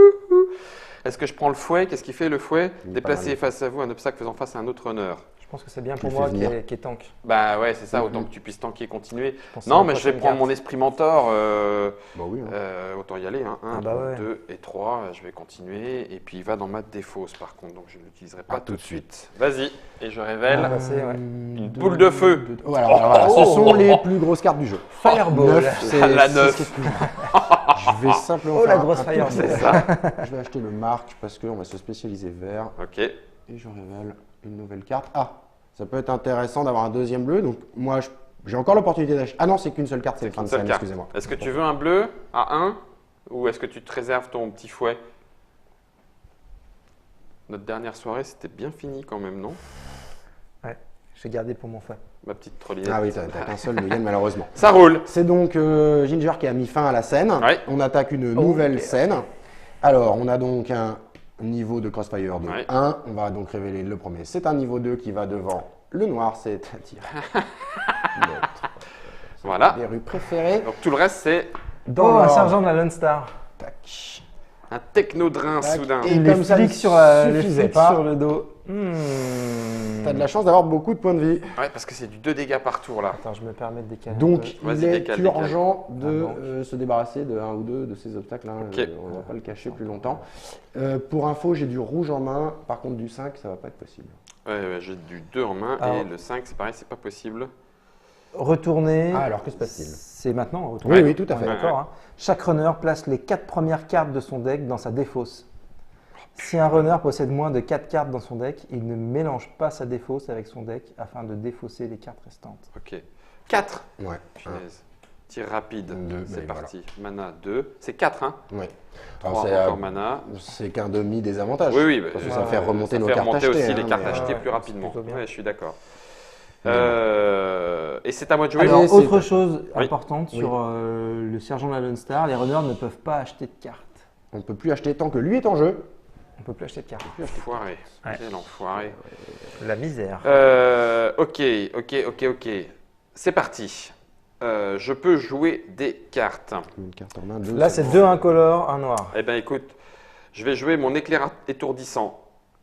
Est-ce que je prends le fouet? Qu'est-ce qu'il fait le fouet? Il est Déplacer pas mal. face à vous un obstacle faisant face à un autre runner. Je pense que c'est bien Tu pour le moi fais qui venir. est tank. Bah ouais, c'est ça, autant que tu puisses tanker et continuer. pense que Non, c'est la mais je vais prochaine prendre carte. mon esprit mentor. Bah oui, hein. Autant y aller. 1, Ah bah ouais. 2 et 3. Je vais continuer. Et puis il va dans ma défausse par contre, donc je ne l'utiliserai pas Ah, tout de suite. Vas-y, et je révèle. Ah, bah, c'est, ouais. Une boule de feu. Oh, alors, voilà, ce sont les plus grosses cartes du jeu. Fireball. 9, c'est La c'est neuf. ce qui est plus- Je vais simplement Oh, la faire grosse un Fireball. tout C'est petit- ça. Je vais acheter le marque parce qu'on va se spécialiser vert. Ok. Et je révèle une nouvelle carte. Ah, ça peut être intéressant d'avoir un deuxième bleu. Donc moi, j'ai encore l'opportunité d'acheter. Ah non, c'est qu'une seule carte, c'est le fin Une de seule scène, carte. excusez-moi. Est-ce que tu veux un bleu à 1 ou est-ce que tu te réserves ton petit fouet? Notre dernière soirée, c'était bien fini quand même, non? Ouais, j'ai gardé pour mon fouet. Ma petite trollinette. Ah oui, t'as qu'un seul de Yann, malheureusement. Ça roule. C'est donc Ginger qui a mis fin à la scène. Ouais. On attaque une nouvelle scène. Alors, on a donc un niveau de crossfire de Ouais. 1. On va donc révéler le premier. C'est un niveau 2 qui va devant le noir, c'est-à-dire notre Voilà. des rues préférées. Donc tout le reste, c'est Dans Oh, un l'ordre. sergent de la Lone Star. Tac. un technodrin Tac. soudain. Et les comme ça ne flics sur, les suffisait flics pas. sur le dos. T'as de la chance d'avoir beaucoup de points de vie. Ouais, parce que c'est du 2 dégâts par tour là. Attends, je me permets de décaler. Donc, Vas-y, il est décale, urgent de Ah bon. se débarrasser de un ou deux de ces obstacles. Hein. Ok. On ne va pas le cacher plus longtemps. Pour info, j'ai du rouge en main. Par contre, du 5, ça va pas être possible. Ouais, j'ai du 2 en main Alors. et le 5, c'est pareil, c'est pas possible. Retourner. Ah, alors que se passe-t-il? C'est maintenant, retourner. Oui, oui, tout à On fait. est d'accord. Hein. Chaque runner place les 4 premières cartes de son deck dans sa défausse. Si un runner possède moins de 4 cartes dans son deck, il ne mélange pas sa défausse avec son deck afin de défausser les cartes restantes. Ok. 4. Ouais. Punaise. Tir rapide. Deux, C'est mais parti. Mana 2. C'est 4, hein? Oui. 3 c'est encore mana. c'est qu'un demi-désavantage. Oui, oui. Parce que bah, ça fait remonter nos fait cartes remonter achetées. aussi hein, les cartes mais, achetées ouais, plus c'est rapidement. plutôt bien. Ouais, je suis d'accord. Et c'est à moi de jouer. Alors, c'est- autre chose Oui. importante sur le sergent de la Lone Star, les runners ne peuvent pas acheter de cartes. On ne peut plus acheter tant que lui est en jeu. On ne peut plus acheter de cartes. Enfoiré. Ouais. Quel enfoiré. La misère. Ok. C'est parti. Je peux jouer des cartes. Une carte en main, deux. Là, c'est 2 incolores, 1 noir. Eh bien, écoute, je vais jouer mon éclair étourdissant.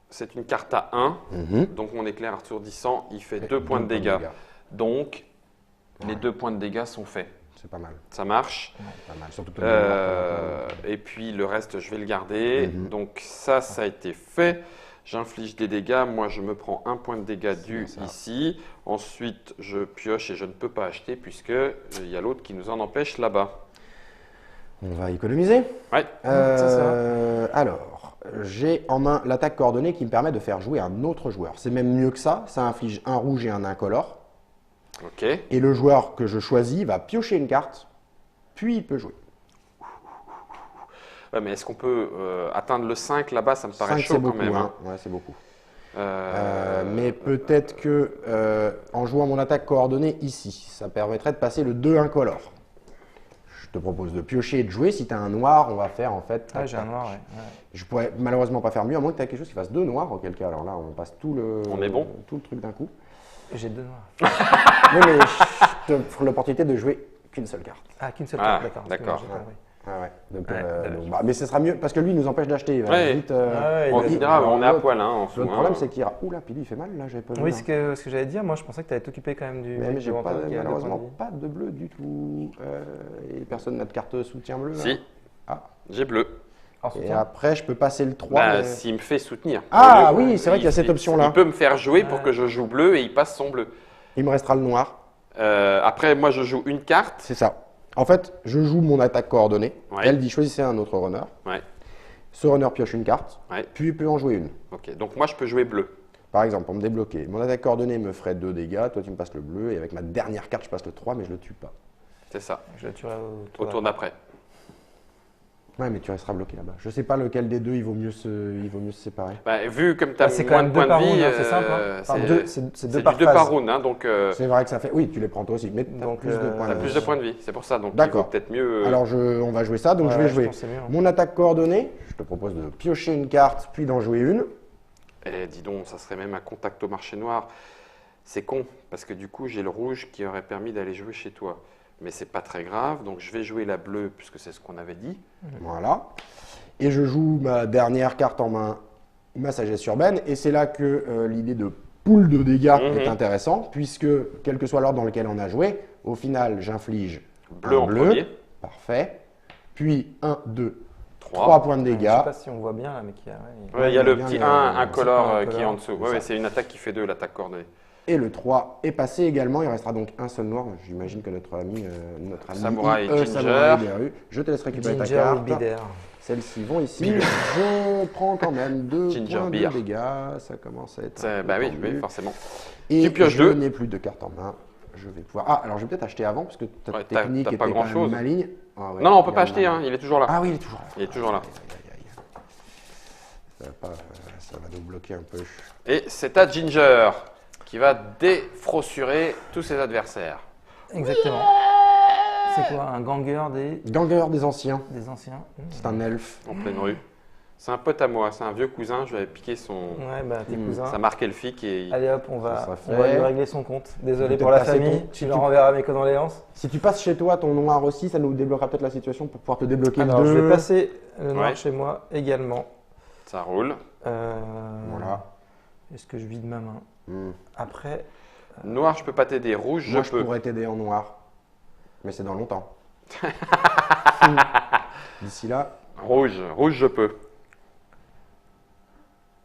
C'est une carte à 1. Mhm. Donc, mon éclair étourdissant, il fait 2 points de dégâts. Donc, les 2 points de dégâts sont faits. C'est pas mal. Ça marche. Pas mal. Surtout que t'as Et puis, le reste, je vais le garder. Mhm. Donc, ça a été fait. J'inflige des dégâts. Moi, je me prends 1 point de dégâts dû ça. ici. Ensuite, je pioche et je ne peux pas acheter puisque il y a l'autre qui nous en empêche là-bas. On va économiser. Ouais. Alors, j'ai en main l'attaque coordonnée qui me permet de faire jouer un autre joueur. C'est même mieux que ça. Ça inflige un rouge et un incolore. Ok. Et le joueur que je choisis va piocher une carte, puis il peut jouer. Ouais, mais est-ce qu'on peut atteindre le 5 là-bas? Ça me paraît 5, chaud c'est quand beaucoup. même. Hein. Ouais, c'est beaucoup. Euh, Mais peut-être que en jouant mon attaque coordonnée ici, ça permettrait de passer le 2 incolore. Je te propose de piocher et de jouer. Si tu as un noir, on va faire en fait. Ah, j'ai un noir, ouais. Je pourrais malheureusement pas faire mieux, à moins que tu aies quelque chose qui fasse 2 noirs, auquel cas, alors là, on passe tout le truc d'un coup. J'ai 2 noirs. Oui, mais je t'offre l'opportunité de jouer qu'une seule carte. Ah, qu'une seule Ah, carte, d'accord. d'accord. J'ai compris. Ah ouais. Donc, Ouais, bah, mais ce sera mieux, parce que lui, il nous empêche d'acheter. Il va Ouais. vite, Ouais, on il- dira, on est à l'autre- poil hein, en dessous. L'autre hein. problème, c'est qu'il ira. Oula, Pili, il fait mal, là, j'avais pas vu. Oui, là. ce que j'allais dire, moi je pensais que tu allais t'occuper quand même du. Mais j'ai du pas, Ventoux qui a malheureusement 2 points de vie. pas de bleu du tout. Et personne n'a de carte soutien bleu. là. Si, Ah. j'ai bleu. En Et soutien. après, je peux passer le 3. Bah, mais- s'il me fait soutenir. Ah Au lieu- oui, c'est vrai qu'il y a cette option-là. Il peut me faire jouer pour Ouais. que je joue bleu et il passe son bleu. Il me restera le noir. Après, moi, je joue une carte. C'est ça. En fait, je joue mon attaque coordonnée. Ouais. Elle dit choisissez un autre runner. Ouais. Ce runner pioche une carte, Ouais. puis il peut en jouer une. Ok. Donc moi, je peux jouer bleu. Par exemple, pour me débloquer, mon attaque coordonnée me ferait 2 dégâts, toi tu me passes le bleu, et avec ma dernière carte, je passe le 3, mais je le tue pas. C'est ça. Je le tuerai Au tour d'après. Ouais, mais tu resteras bloqué là-bas. Je sais pas lequel des deux il vaut mieux se séparer. Bah, vu comme tu as Ah, c'est quand moins même de points 2 par de vie, round, hein, c'est simple. Hein. Enfin, c'est c'est 2 du par 2 phase. par round. Hein, donc, C'est vrai que ça fait. Oui, tu les prends toi aussi, mais tu as Donc, plus de points. tu as de plus vie. de points de vie. C'est pour ça. Donc, il D'accord. vaut peut-être mieux. Alors on va jouer ça, donc je vais jouer pense que c'est mieux, hein. mon attaque coordonnée. Je te propose de piocher une carte, puis d'en jouer une. Eh, dis donc, ça serait même un contact au marché noir. C'est con, parce que du coup, j'ai le rouge qui aurait permis d'aller jouer chez toi. Mais c'est pas très grave, donc je vais jouer la bleue, puisque c'est ce qu'on avait dit. Voilà. Et je joue ma dernière carte en main, ma sagesse urbaine. Et c'est là que l'idée de pool de dégâts Mhm. est intéressant, puisque quel que soit l'ordre dans lequel on a joué, au final, j'inflige Bleu un en premier. Parfait. Puis 1, 2, 3. 3 points de Je sais dégâts. pas si on voit bien là, mais qui a. Ouais, il y a le bien, petit il y a 1 le- incolore c'est pas un qui est incolore, en dessous. c'est Ouais, ça. c'est une attaque qui fait 2, l'attaque coordonnée. Et le 3 est passé également. Il restera donc un seul noir. J'imagine que notre ami Samouraï Ginger. Samouraï des rues. Je te laisse récupérer ta Ginger carte. will be there. Celles-ci vont ici. Je prends quand même 2 Ginger points beer. de dégâts. Ça commence à être. un peu Bah oui, tendu. oui, forcément. Et Tu pioches je deux. n'ai plus de cartes en main. Je vais pouvoir. Ah, alors je vais peut-être acheter avant parce que ta Ouais, t'as- technique t'as était pas quand grand-chose. même maligne. Ah ouais, Non, non, on peut il y pas a acheter, un- hein, il est toujours là. Ah oui, il est toujours là. Il est toujours là. Aïe, aïe, aïe, aïe. Ça va nous bloquer un peu. Et c'est à Ginger qui va défrossurer tous ses adversaires. Exactement. C'est quoi un ganger Ganger des anciens. des anciens? C'est un elfe. En pleine rue. C'est un pote à moi, c'est un vieux cousin, je lui avais piqué Ouais, bah tes cousins. sa marque elfique et Allez hop, on Ça va, sera on va fait. lui régler son compte. Désolé Peut-être pour la passer famille, ton- tu si leur tu- enverras mes condoléances. Si tu passes chez toi ton noir aussi, ça nous débloquera peut-être la situation pour pouvoir te débloquer Alors, le je 2. vais passer le noir Ouais. chez moi également. ça roule. Voilà. Est-ce que je vide ma main? Hmm. Après, Noir, je peux pas t'aider. Rouge, Moi, je je peux. pourrais t'aider en noir. Mais c'est dans longtemps. D'ici là, Rouge, je peux.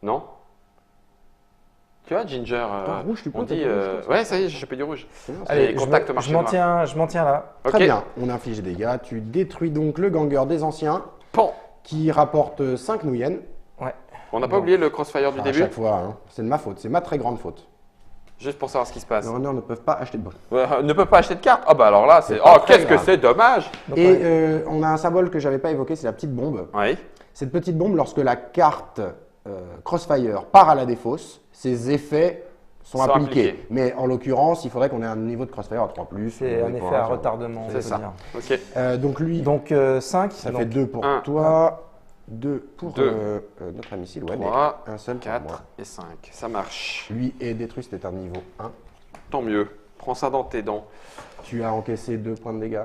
Non? Tu vois, Ginger, rouge, tu peux, on t'as dit... pas rouge, comme ça. ouais, ça y est, j'ai chopé du rouge. c'est bien, Allez, je contact me- marché je m'en noir. tiens, je m'en tiens là. Très Ok. bien, on inflige des dégâts. Tu détruis donc le ganger des anciens Bon, qui rapporte 5 nouyennes. on n'a pas oublié le crossfire du À début? chaque fois, hein. C'est de ma faute, c'est ma très grande faute. Juste pour savoir ce qui se passe. Les runners ne peuvent pas acheter de bonnes. Ne peut pas acheter de carte? Ah bah alors là, c'est... C'est pas Oh, très qu'est-ce que grave. c'est dommage! Donc, Et ouais. on a un symbole que j'avais pas évoqué, c'est la petite bombe. Oui. Cette petite bombe, lorsque la carte Crossfire part à la défausse, ses effets sont appliqués. Mais en l'occurrence, il faudrait qu'on ait un niveau de Crossfire à 3+. C'est un effet à retardement. C'est ça. Ok. Donc lui, Donc 5. ça fait 2 pour un, toi, 2 pour deux, notre ami Silhouette, 3, un seul pour moi. 4 et 5. Ça marche. Lui est détruit, c'était un niveau 1. Tant mieux. Prends ça dans tes dents. Tu as encaissé 2 points de dégâts.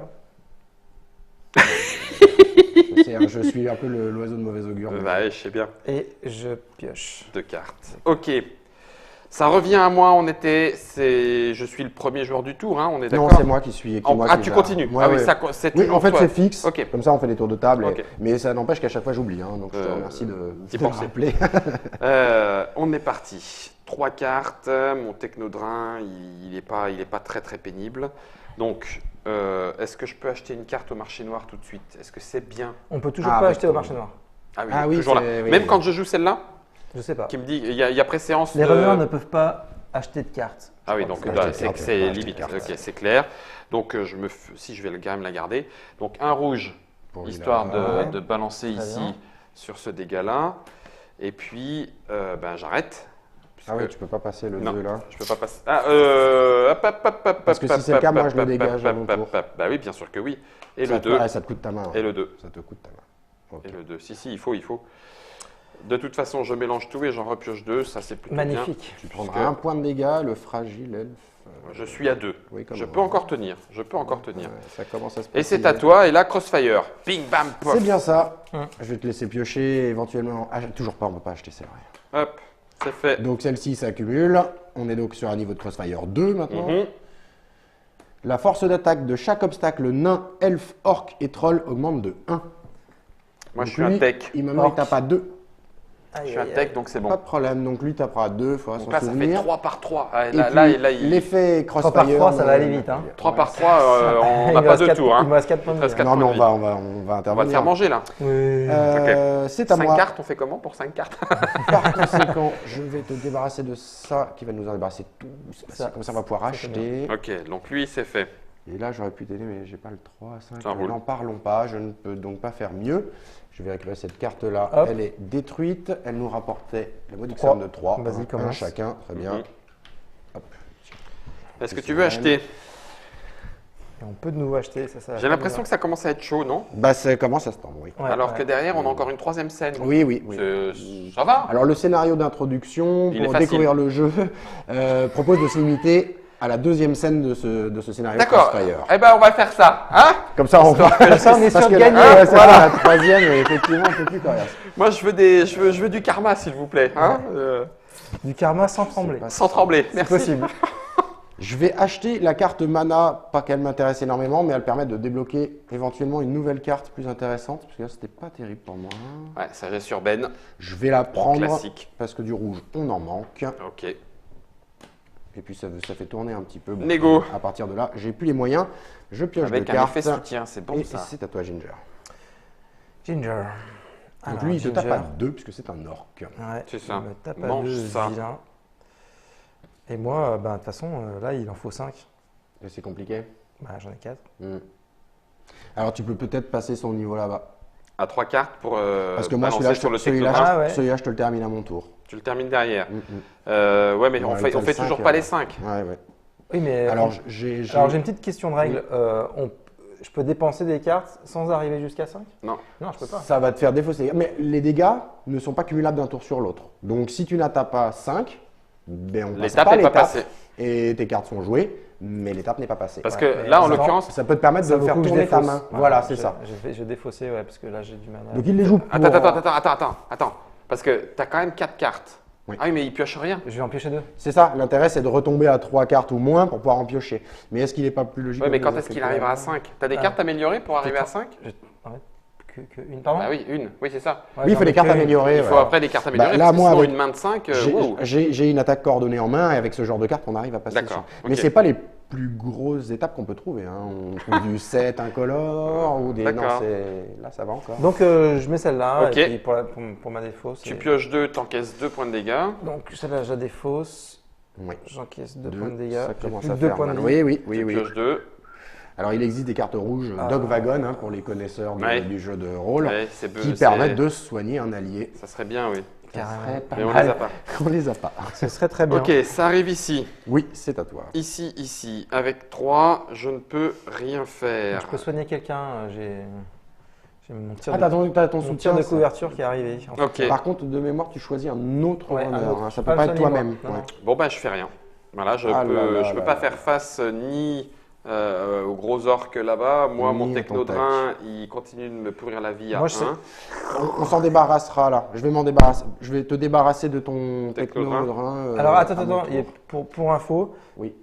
Je suis un peu l'oiseau de mauvais augure. mais- Ouais, je sais bien. Et je pioche. 2 cartes. Ok. Ça revient à moi. Je suis le premier joueur du tour. Hein, on est Non, d'accord. c'est moi qui suis. Tu continues. Ouais, Ah oui, ouais. c'est Oui, toujours en fait, toi. c'est fixe. Ok. Comme ça, on fait des tours de table. Ok. Mais ça n'empêche qu'à chaque fois, j'oublie. Hein, donc, je te remercie d'y de me penser. rappeler. On est parti. 3 cartes. Mon technodrin, il est pas très très pénible. Donc, est-ce que je peux acheter une carte au marché noir tout de suite? Est-ce que c'est bien? On peut toujours Ah, pas avec acheter au ton- marché noir. Ah oui, toujours là. c'est- oui, Même oui. quand je joue celle-là, Je sais pas. qui me dit il y a préséance. Les de- runners ne peuvent pas acheter de cartes. Ah oui, Je crois donc que bah, acheter c'est des que cartes, c'est ouais, acheter limite. des cartes, Ok, ouais. c'est clair. Donc si je vais quand même la garder. Donc un rouge, Pour histoire Villa. de balancer Très ici bien. sur ce dégât-là. Et puis j'arrête. Ah oui, tu peux pas passer le Non. 2 là. Je peux pas passer. Ah, Parce que si c'est le cas, moi, je le dégage à mon tour. Bah oui, bien sûr que oui. Et Ça le te- 2. ouais, ça te coûte ta main. Et le 2. Ça te coûte ta main. Ok. Et le 2. Si, il faut. De toute façon, je mélange tout et j'en repioche 2. Ça, c'est plutôt bien. Magnifique. Tu prendras un point de dégâts, le fragile elfe. Je suis à 2. Oui, comme Je moi. peux encore tenir. Ouais. Ça commence à se Et c'est préciser. à toi. Et là, Crossfire. Bing, bam, pof. C'est bien ça. Hum. Je vais te laisser piocher éventuellement. Ah, toujours pas, on ne peut pas acheter, c'est vrai. Hop, c'est fait. Donc celle-ci s'accumule. On est donc sur un niveau de Crossfire 2 maintenant. Mhm. La force d'attaque de chaque obstacle nain, elfe, orc et troll augmente de 1. Moi, je Donc suis un lui, tech. Il me Orc. met tape à 2. Je suis un tech, donc c'est bon. Pas de problème. Donc lui tapera 2, il faudra Donc s'en là, ça fait souvenir. 3 par 3. Et puis, l'effet 3 Crossfire. par 3, ça va aller vite. Hein. 3 par 3, on Il n'a me pas reste de quatre- tour. Il me Hein. reste 4 points de Il te reste vie. quatre Non, mais points on de va On va intervenir. te faire manger là. Oui. C'est à 5 moi. cartes, on fait comment pour 5 cartes? Par conséquent, je vais te débarrasser de ça, qui va nous en débarrasser tous. Ça. Comme ça, on va pouvoir c'est acheter. Ok, donc lui, c'est fait. Et là, j'aurais pu t'aider, mais j'ai pas le 3 à 5. Ça roule. N'en parlons pas, je ne peux donc pas faire mieux. Je vais récupérer cette carte-là. Hop. Elle est détruite. Elle nous rapportait la modique Trois. somme de 3. Vas-y, un commence. chacun, très bien. Mhm. Hop. Est-ce que tu veux acheter? Et on peut de nouveau acheter. Ça J'ai l'impression que ça commence à être chaud, non? Bah, ça commence à se tendre, oui. Alors que derrière, on a encore une troisième scène. Oui, oui, oui. Ça va? Alors, le scénario d'introduction, Il est pour facile. découvrir le jeu, propose de se limiter à la deuxième scène de ce scénario. D'accord. Crossfire. Eh ben, on va faire ça. Hein? Comme ça, on va. Comme ça, on est sûr Parce de que gagner. ouais, c'est Voilà. ça, la troisième, effectivement, on peut plus coriace. Moi, je veux du karma, s'il vous plaît. Hein? Du karma sans trembler. Sans trembler. C'est Merci. possible. Je vais acheter la carte mana, pas qu'elle m'intéresse énormément, mais elle permet de débloquer éventuellement une nouvelle carte plus intéressante, parce que là, c'était pas terrible pour moi. Ouais, sagesse urbaine. Je vais la prendre, Classique. parce que du rouge, on en manque. Ok. Et puis, ça fait tourner un petit peu. Bon, Négo. À partir de là, j'ai plus les moyens. Je pioche Avec deux un cartes. effet soutien, c'est bon et ça. c'est à toi, Ginger. Ginger. Donc Alors, lui, il te tape Ginger. à 2, puisque c'est un orc. Ouais, C'est ça. Il me tape à Mange 2, ça. vilain. Et moi, de toute façon, là, il en faut 5. Et c'est compliqué. Bah, j'en ai 4. Alors, tu peux peut-être passer son niveau là-bas. À 3 cartes pour Parce que moi, balancer celui-là, sur le celui-là, technodrin. Ah ouais. celui-là, je te le termine à mon tour. Tu le termines derrière. Mm. Ouais, mais Ouais, on avec fait le toujours 5, pas les 5. Ouais, ouais. Oui, mais Alors, j'ai j'ai une petite question de règle. Je peux dépenser des cartes sans arriver jusqu'à 5? Non. Non, je peux pas. ça va te faire défausser. Mais les dégâts ne sont pas cumulables d'un tour sur l'autre. Donc, si tu n'attaques pas 5, ben on passe L'étape pas n'est pas l'étape. passée. Et tes cartes sont jouées, mais l'étape n'est pas passée. Parce Ouais, que mais là, en ça- l'occurrence. Ça peut te permettre Ça de vaut faire le coup que je tourner ta défausse. main. Ouais, Voilà, c'est ça. Je vais défausser, ouais, parce que là, j'ai du mal à... Donc, il les joue pour... Attends. Parce que tu as quand même 4 cartes. Oui. Ah oui, mais il pioche rien. Je vais en piocher 2. C'est ça, l'intérêt c'est de retomber à 3 cartes ou moins pour pouvoir en piocher. Mais est-ce qu'il n'est pas plus logique Ouais, mais de quand les est-ce qu'il effectuer arrivera à 5? Tu as des Ah. cartes améliorées pour arriver à 5? Que une, pardon? Bah oui, une. Oui, c'est ça. Ouais, Oui, il j'en faut ai des cartes que une. améliorées. Il faut voilà. après des cartes améliorées. là, parce que moi, sinon, avec- une main de 5, J'ai une attaque coordonnée en main et avec ce genre de cartes, on arrive à passer D'accord, dessus. Mais ok. c'est pas les plus grosses étapes qu'on peut trouver. Hein. On trouve du 7 incolore ou des. Non, D'accord. là ça va encore. Donc, je mets celle-là, Ok. et puis pour ma défausse. tu et- pioches 2, t'encaisses 2 points de dégâts. Donc, celle-là, je la défausse. Oui. J'encaisse 2 Deux, points de dégâts. ça J'ai commence plus à que 2 faire points de mal. vie. Oui. Tu pioches 2. Alors il existe des cartes rouges Ah. Dog Wagon hein, pour les connaisseurs Ouais. du jeu de rôle Ouais, qui permettent de soigner un allié. Ça serait bien, oui. Carrément. pas Mais on mal. les a pas. On les a pas. Ce serait très bien. Ok, ça arrive ici. Oui, c'est à toi. Ici, ici. Avec 3, je ne peux rien faire. Je peux soigner quelqu'un. J'ai mon tir, Ah, t'as ton mon tir soutien de ça. couverture qui est arrivé. en fait. Ok. Par contre, de mémoire, tu choisis un autre Ouais, runner. un autre. Hein. Ça Pas peut pas le être soigner, toi-même. moi. Non, Ouais. non. Bon, bah, je fais rien. Voilà, je Ah peux, là là je peux là pas là. faire face ni aux gros orques là-bas. Moi, Ni mon à ton technodrin, il continue de me pourrir la vie à Moi, je sais. 1. On s'en débarrassera là. Je vais m'en débarrasser. Je vais te débarrasser de ton Technodrin. technodrin. Alors, attends, à mon attends. tour. Pour info, Oui.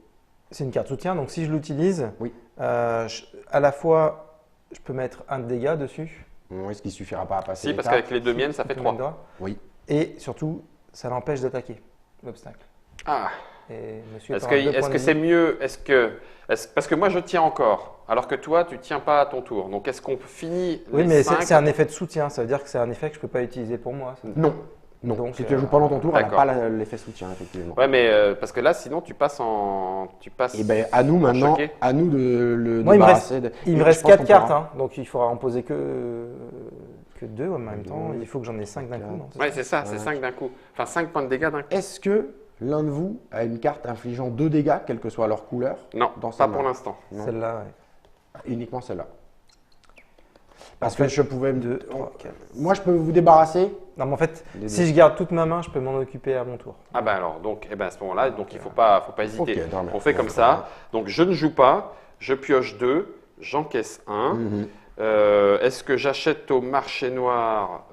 c'est une carte soutien. Donc, si je l'utilise, Oui. à la fois, je peux mettre un de dégâts dessus. Bon, est-ce qu'il suffira pas à passer Si, parce l'étape qu'avec les deux miennes, ça fait Tout le monde 3. doit. Oui. Et surtout, ça l'empêche d'attaquer l'obstacle. Ah. Et monsieur Est-ce aura que deux est-ce points que de c'est vie. mieux parce que moi, je tiens encore, alors que toi, tu tiens pas à ton tour. Donc, est-ce qu'on finit Oui, les mais 5? c'est un effet de soutien. Ça veut dire que c'est un effet que je peux pas utiliser pour moi. Non. Non. Donc, si tu la joues pendant ton tour, elle n'a d'accord. pas l'effet soutien, effectivement. Ouais, mais parce que là, sinon, tu passes en. Et ben à nous maintenant, choqué. à nous de le Moi, débarrasser. Il me Je reste pense 4 qu'on cartes, pourra. hein, donc il faudra en poser que 2 en même temps. Il faut que j'en ai 5 d'un coup. Non, Ouais, c'est ça, c'est Ouais. 5 d'un coup. Enfin, 5 points de dégâts d'un coup. Est-ce que l'un de vous a une carte infligeant 2 dégâts, quelle que soit leur couleur, Non, dans sa pas pour main? l'instant. Non. Celle-là, ouais. Uniquement celle-là. Parce En fait, que je pouvais me. 2, 3, 4. Moi, je peux vous débarrasser. Non, mais en fait, Des si deux. je garde toute ma main, je peux m'en occuper à mon tour. Ah bah alors, donc, à ce moment-là, donc il faut pas hésiter. Ok, non, mais- On fait comme ça. Donc, je ne joue pas, je pioche 2, j'encaisse 1. Mhm. Est-ce que j'achète au marché noir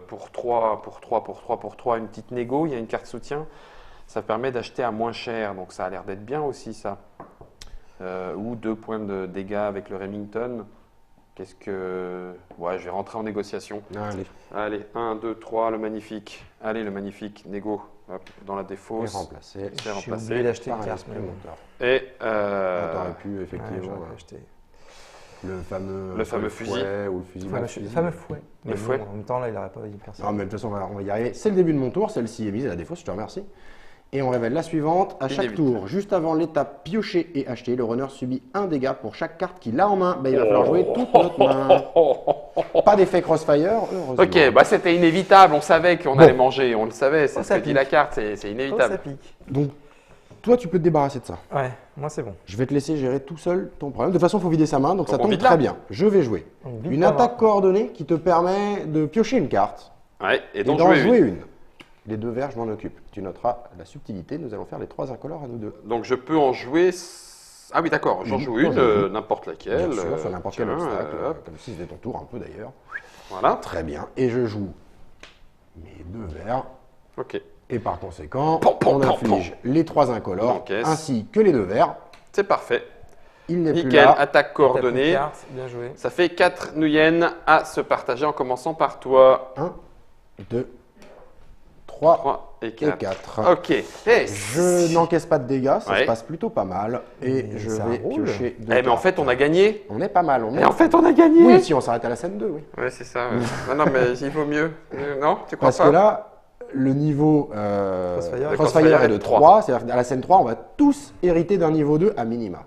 pour 3 une petite négo? Il y a une carte soutien. Ça permet d'acheter à moins cher, donc ça a l'air d'être bien aussi ça. Ou 2 points de dégâts avec le Remington. Qu'est-ce que... Ouais, je vais rentrer en négociation. Allez, Allez, 1, 2, 3, le magnifique. Allez, le magnifique, négo. Hop, dans la et défausse. remplacer. C'est J'ai remplacé. oublié d'acheter Par une un carte. esprit mais bon. moteur. Et T'aurais pu, Ouais, effectivement, j'aurais acheté. le fameux fusil. fouet ou le fusil. Le fameux fouet. Mais bon, fouet. En même temps, là, il n'aurait pas dit personne. Non, mais de toute façon, on va y arriver. C'est le début de mon tour. Celle-ci est mise à la défausse, je te remercie. Et on révèle la suivante. À chaque Inévite. tour, juste avant l'étape piocher et acheter, le runner subit un dégât pour chaque carte qu'il a en main. Ben, il va falloir jouer toute notre main. Pas d'effet crossfire, heureusement. Ok, bah c'était inévitable, on savait qu'on Bon. allait manger, on le savait, c'est Oh, ce ça que dit pique. la carte, c'est Oh, ça inévitable. pique. Donc, toi, tu peux te débarrasser de ça. Ouais, moi, c'est bon. Je vais te laisser gérer tout seul ton problème. De toute façon, il faut vider sa main, donc ça on tombe vide là. très bien. Je vais jouer Donc, vite une pas attaque mal. coordonnée qui te permet de piocher une carte Ouais, et et donc d'en jouer jouer une. une. Les 2 verts, je m'en occupe. Tu noteras la subtilité. Nous allons faire les 3 incolores à nous 2. Donc je peux en jouer. Ah oui, d'accord, j'en Une, joue t'en une, joues une. n'importe laquelle. Bien sûr, sur n'importe quel tiens, obstacle, hop, comme si c'était ton tour un peu d'ailleurs. voilà, Très bien. Et je joue mes 2 verts. ok. Et par conséquent, Pom, pom, on pom, inflige les 3 incolores Encaisse. ainsi que les 2 verts. C'est parfait. Il n'est plus Nickel, là. attaque T'as plus de coordonnée. cartes, bien joué. Ça fait 4 nuyennes à se partager en commençant par toi. 1, 2, 3 3 et et 4. 4. Ok. Je n'encaisse pas de dégâts, ça Ouais. se passe plutôt pas mal. Et Mais je ça vais roule. piocher 2 Eh mais en fait, on a gagné. On est pas mal. On est... Et en fait, on a gagné. Oui, si on s'arrête à la scène 2, oui. Ouais, c'est ça. Ouais. non, non, mais il vaut mieux. Non, tu crois Parce pas que là, le niveau Crossfire. Crossfire est de 3. 3. C'est-à-dire qu'à la scène 3, on va tous hériter d'un niveau 2 à minima.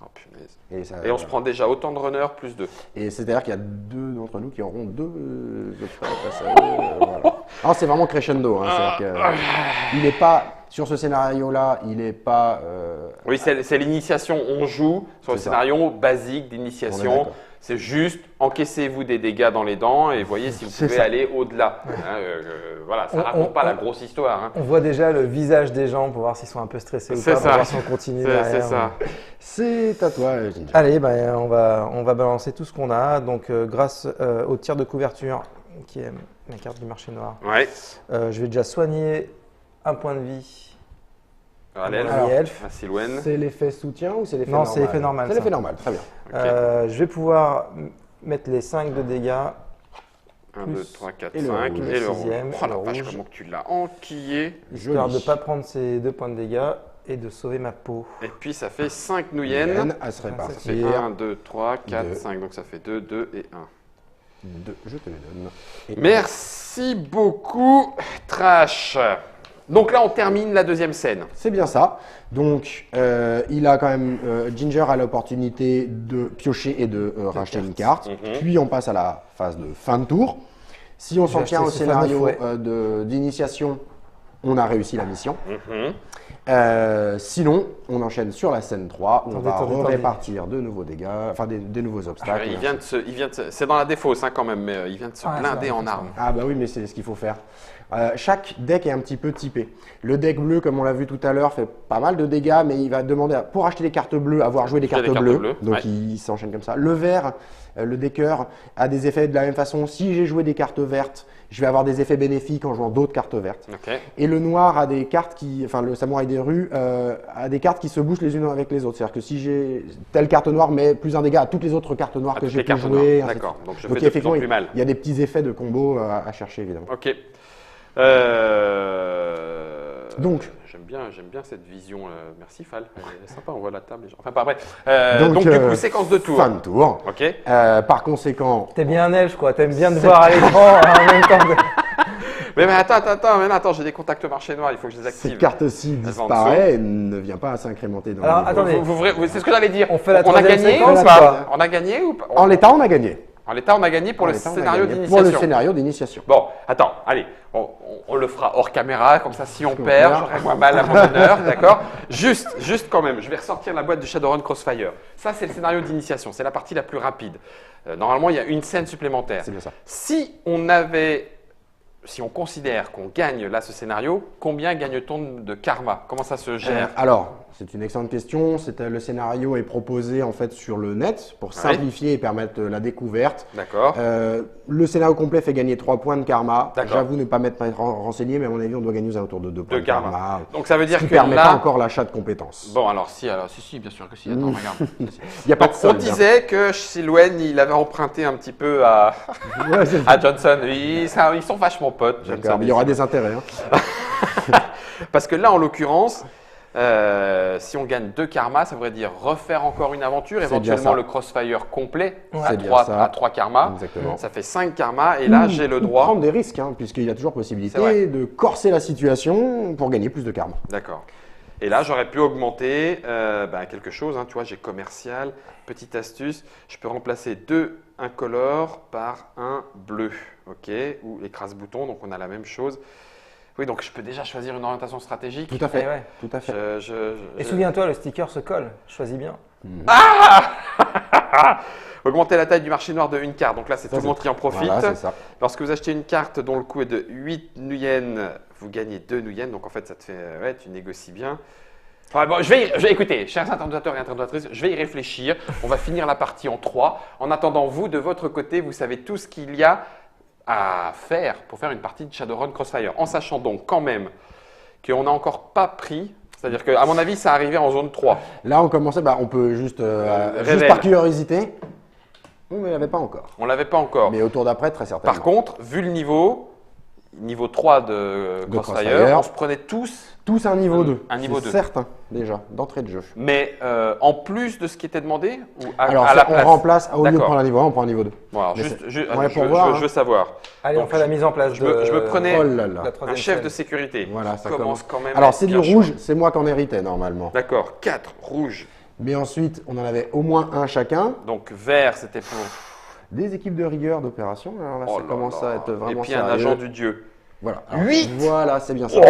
Oh, punaise. Et, ça- Et on se prend déjà autant de runners plus 2. Et c'est-à-dire qu'il y a 2 d'entre nous qui auront 2 obstacles face à eux. Voilà. Alors c'est vraiment crescendo. Hein, c'est-à-dire que, il n'est pas, sur ce scénario-là, il n'est pas... Oui, c'est l'initiation. On joue sur le C'est ça. scénario basique On est d'initiation. d'accord. C'est juste encaissez-vous des dégâts dans les dents et voyez si vous C'est pouvez ça. aller au-delà. Hein, voilà, ça On- raconte pas on- la grosse histoire. Hein. On voit déjà le visage des gens pour voir s'ils sont un peu stressés ou C'est pas, pour ça. voir si on continue C'est derrière. ça. C'est à toi, Ginger. Allez, ben, on va balancer tout ce qu'on a. Donc, grâce au tir de couverture, qui est ma carte du marché noir, Ouais. je vais déjà soigner un point de vie. Allez, Alors, la elfe. Silouane. C'est l'effet soutien ou c'est l'effet Non, normal? c'est l'effet normal, C'est ça. l'effet normal, très bien. Ok. Je vais pouvoir mettre les 5 de dégâts. 1, 2, 3, 4, et le 5. rouge. Et le rouge. Sixième, Oh la le vache, rouge. comment tu l'as enquillé. Histoire de Joli. ne pas prendre ces 2 points de dégâts et de sauver ma peau. Et puis ça fait 5 nuyennes. Yen à se Ça fait répartir. 1, 2, 3, 4, Deux. 5. Donc ça fait 2, 2 et 1. 2, je te les donne. Et Merci beaucoup, Trash. Donc là, on termine la deuxième scène. c'est bien ça. Donc, il a quand même, Ginger a l'opportunité de piocher et de racheter une carte. Mhm. Puis on passe à la phase de fin de tour. Si on s'en J'ai tient au acheté ce fameux scénario fouet. d'initiation, on a réussi la mission. Mhm. Sinon, on enchaîne sur la scène 3, où on va Attendez. répartir de nouveaux dégâts, enfin des nouveaux obstacles. Il vient de c'est dans la défausse quand même, mais il vient de se Ah, blinder c'est en vrai, armes. Ah bah oui, mais c'est ce qu'il faut faire. Chaque deck est un petit peu typé. Le deck bleu, comme on l'a vu tout à l'heure, fait pas mal de dégâts, mais il va demander, pour acheter des cartes bleues, avoir joué des Jouer cartes des cartes bleues. bleues, Donc ouais. il s'enchaîne comme ça. Le vert, le decker, a des effets de la même façon. Si j'ai joué des cartes vertes, je vais avoir des effets bénéfiques en jouant d'autres cartes vertes. Ok. Et le noir a des cartes qui, enfin le samouraï des rues, a des cartes qui se bougent les unes avec les autres. C'est-à-dire que si j'ai telle carte noire, mais plus un dégât à toutes les autres cartes noires À que toutes j'ai les pu cartes jouer. noires. ainsi de D'accord. suite. Donc je Donc fais de plus en effectivement, plus mal. il y a des petits effets de combo à chercher évidemment. Ok. Donc. J'aime bien cette vision. Merci Fal. Elle est sympa, on voit la table. Enfin, pas après. Donc du coup, séquence de tour. Fin de tour. Ok. Par conséquent, T'es bien un elfe, quoi. T'aimes bien te voir à l'écran en même temps. Mais attends, j'ai des contacts marché noir, il faut que je les active. cette carte-ci Elles vont en disparaît et ne vient pas à s'incrémenter dans Alors, le niveau. attendez. C'est ce que j'allais dire. On fait la a troisième gagné ou séquence, pas quoi. On a gagné ou pas En l'état, on a gagné. En l'état, on a gagné pour En le l'état, on a scénario gagné. d'initiation. Pour le scénario d'initiation. Bon, attends, allez, on le fera hors caméra, comme ça si on Si on perd, perd. j'aurai moins mal à mon honneur, d'accord juste quand même, je vais ressortir la boîte du Shadowrun Crossfire. Ça, c'est le scénario d'initiation, c'est la partie la plus rapide. Normalement, il y a une scène supplémentaire. C'est bien ça. Si on considère qu'on gagne là ce scénario, combien gagne-t-on de karma? Comment ça se gère? Alors, c'est une excellente question. Le scénario est proposé en fait sur le net pour simplifier et permettre la découverte. D'accord. Le scénario complet fait gagner 3 points de karma. D'accord. J'avoue ne pas m'être renseigné, mais à mon avis, on doit gagner aux alentours de 2 points de karma. Donc ça veut dire Ce qui que ne permet pas là… encore l'achat de compétences. Bon, alors si, bien sûr que si. Attends, regarde. Il n'y a pas de Donc, on solde. disait que Silwen, il avait emprunté un petit peu à, Ouais, c'est- à Johnson. Ils sont vachement potes. Johnson D'accord, et il y aura Silwen. des intérêts. Hein. Parce que là, en l'occurrence, si on gagne 2 karmas, ça voudrait dire refaire encore une aventure, C'est bien éventuellement ça. le crossfire complet C'est bien ça. à 3 karmas. Exactement. Ça fait 5 karmas et là, j'ai le Ou droit. prendre des risques, hein, puisqu'il y a toujours C'est vrai. possibilité de corser la situation pour gagner plus de karma. D'accord. Et là, j'aurais pu augmenter quelque chose. Hein, tu vois, j'ai commercial. Petite astuce, je peux remplacer 2 incolores par un bleu. OK. Ou écrase-bouton. Donc, on a la même chose. Oui, donc je peux déjà choisir une orientation stratégique. Tout à fait. Eh ouais. Tout à fait. Et souviens-toi, le sticker se colle. Choisis bien. Augmenter la taille du marché noir de une carte. Donc là, c'est tout le monde qui en profite. Voilà, c'est ça. Lorsque vous achetez une carte dont le coût est de 8 nuyen, vous gagnez 2 nuyen. Donc en fait, ça te fait. Ouais, tu négocies bien. Enfin, bon, écoutez, chers internauteurs et internautrices, je vais y réfléchir. On va finir la partie en 3. En attendant, vous, de votre côté, vous savez tout ce qu'il y a à faire pour faire une partie de Shadowrun Crossfire. En sachant donc quand même qu'on n'a encore pas pris. C'est-à-dire qu'à mon avis, ça arrivait en zone 3. Là, on commençait, on peut juste révèle. par curiosité. On ne l'avait pas encore. On ne l'avait pas encore. Mais au tour d'après, très certainement. Par contre, vu le niveau 3 de Crossfire, Crossfire. on se prenait tous, Tous un niveau 2. Un niveau 2. C'est certain, déjà, d'entrée de jeu. mais en plus de ce qui était demandé ou Alors, à la on place. remplace, au lieu de D'accord. prendre un niveau 1, on prend un niveau 2. Bon, alors, Mais juste, c'est- je, ouais, je pour veux- voir, je hein. veux savoir. Allez, Donc, on fait la mise en place. je me prenais Oh là là. la un troisième chef chaîne. de sécurité. Voilà, ça commence quand même. à Alors, être c'est du bien rouge, chaud. c'est moi qui en héritais normalement. D'accord, 4 rouges. Mais ensuite, on en avait au moins un chacun. Donc vert, c'était pour. Des équipes de rigueur d'opération. Alors là, Oh ça là commence là. à être vraiment Et puis sérieux. un agent du dieu. Voilà. Alors, 8. Voilà, c'est bien ça.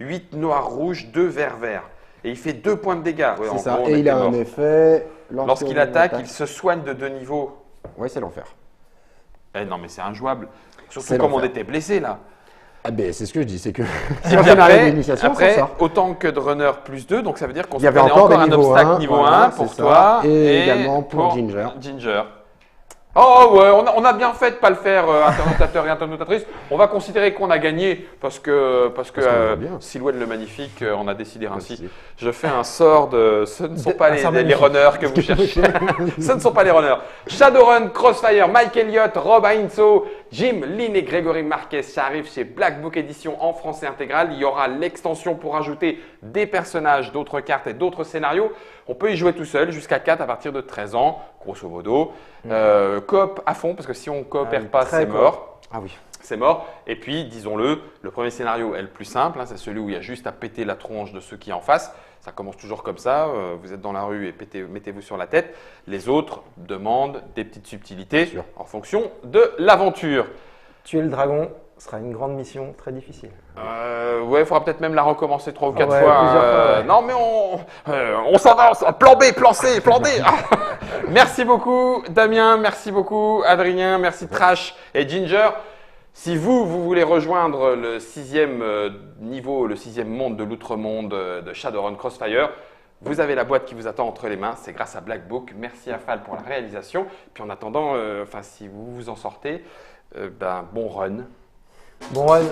8 noirs rouges, 2 verts verts. Et il fait 2 points de dégâts. Ouais, en C'est ça. gros, on Et il était a un mort. effet. Lorsqu'il attaque, il se soigne de 2 niveaux. Ouais, c'est l'enfer. Eh non, mais c'est injouable. Surtout C'est comme on l'enfer. était blessé là. Ah ben, c'est ce que je dis, c'est que Et si on puis fait l'arrêt après, d'initiation, après, c'est ça. autant que de runner plus 2, donc ça veut dire qu'on Il se y avait prenait encore encore des un niveaux obstacle 1, niveau voilà, 1 pour c'est ça. toi Et également pour Ginger. Oh ouais, on a bien fait de pas le faire, internautateur et internautatrice. On va considérer qu'on a gagné parce que qu'on va bien. Silwen le Magnifique, on a décidé ainsi. Merci. Je fais un sort de… Ce ne sont pas un sort les magnifique. runners que vous cherchez. Ce ne sont pas les runners. Shadowrun, Crossfire, Mike Elliott, Rob Heinzo, Jim, Lynn et Grégory Marquez. Ça arrive chez Black Book Edition en français intégral. Il y aura l'extension pour ajouter des personnages, d'autres cartes et d'autres scénarios. On peut y jouer tout seul jusqu'à 4 à partir de 13 ans, grosso modo. Coop à fond, parce que si on ne coopère oui, pas, très c'est coop. mort. Ah oui. C'est mort. Et puis, disons-le, le premier scénario est le plus simple. Hein, c'est celui où il y a juste à péter la tronche de ceux qui en face. Ça commence toujours comme ça, vous êtes dans la rue et mettez-vous sur la tête. Les autres demandent des petites subtilités en fonction de l'aventure. Tuer le dragon sera une grande mission très difficile. Ouais, il faudra peut-être même la recommencer 3 ou 4 ouais, fois. plusieurs fois, ouais. Non, mais on s'avance. Plan B, plan C, plan D. Merci beaucoup, Damien. Merci beaucoup, Adrien. Merci, Trash et Ginger. Si vous voulez rejoindre le 6e niveau, le 6e monde de l'outre-monde de Shadowrun Crossfire, vous avez la boîte qui vous attend entre les mains. C'est grâce à Black Book. Merci à Fal pour la réalisation. Puis en attendant, si vous vous en sortez, bon run. Bon run.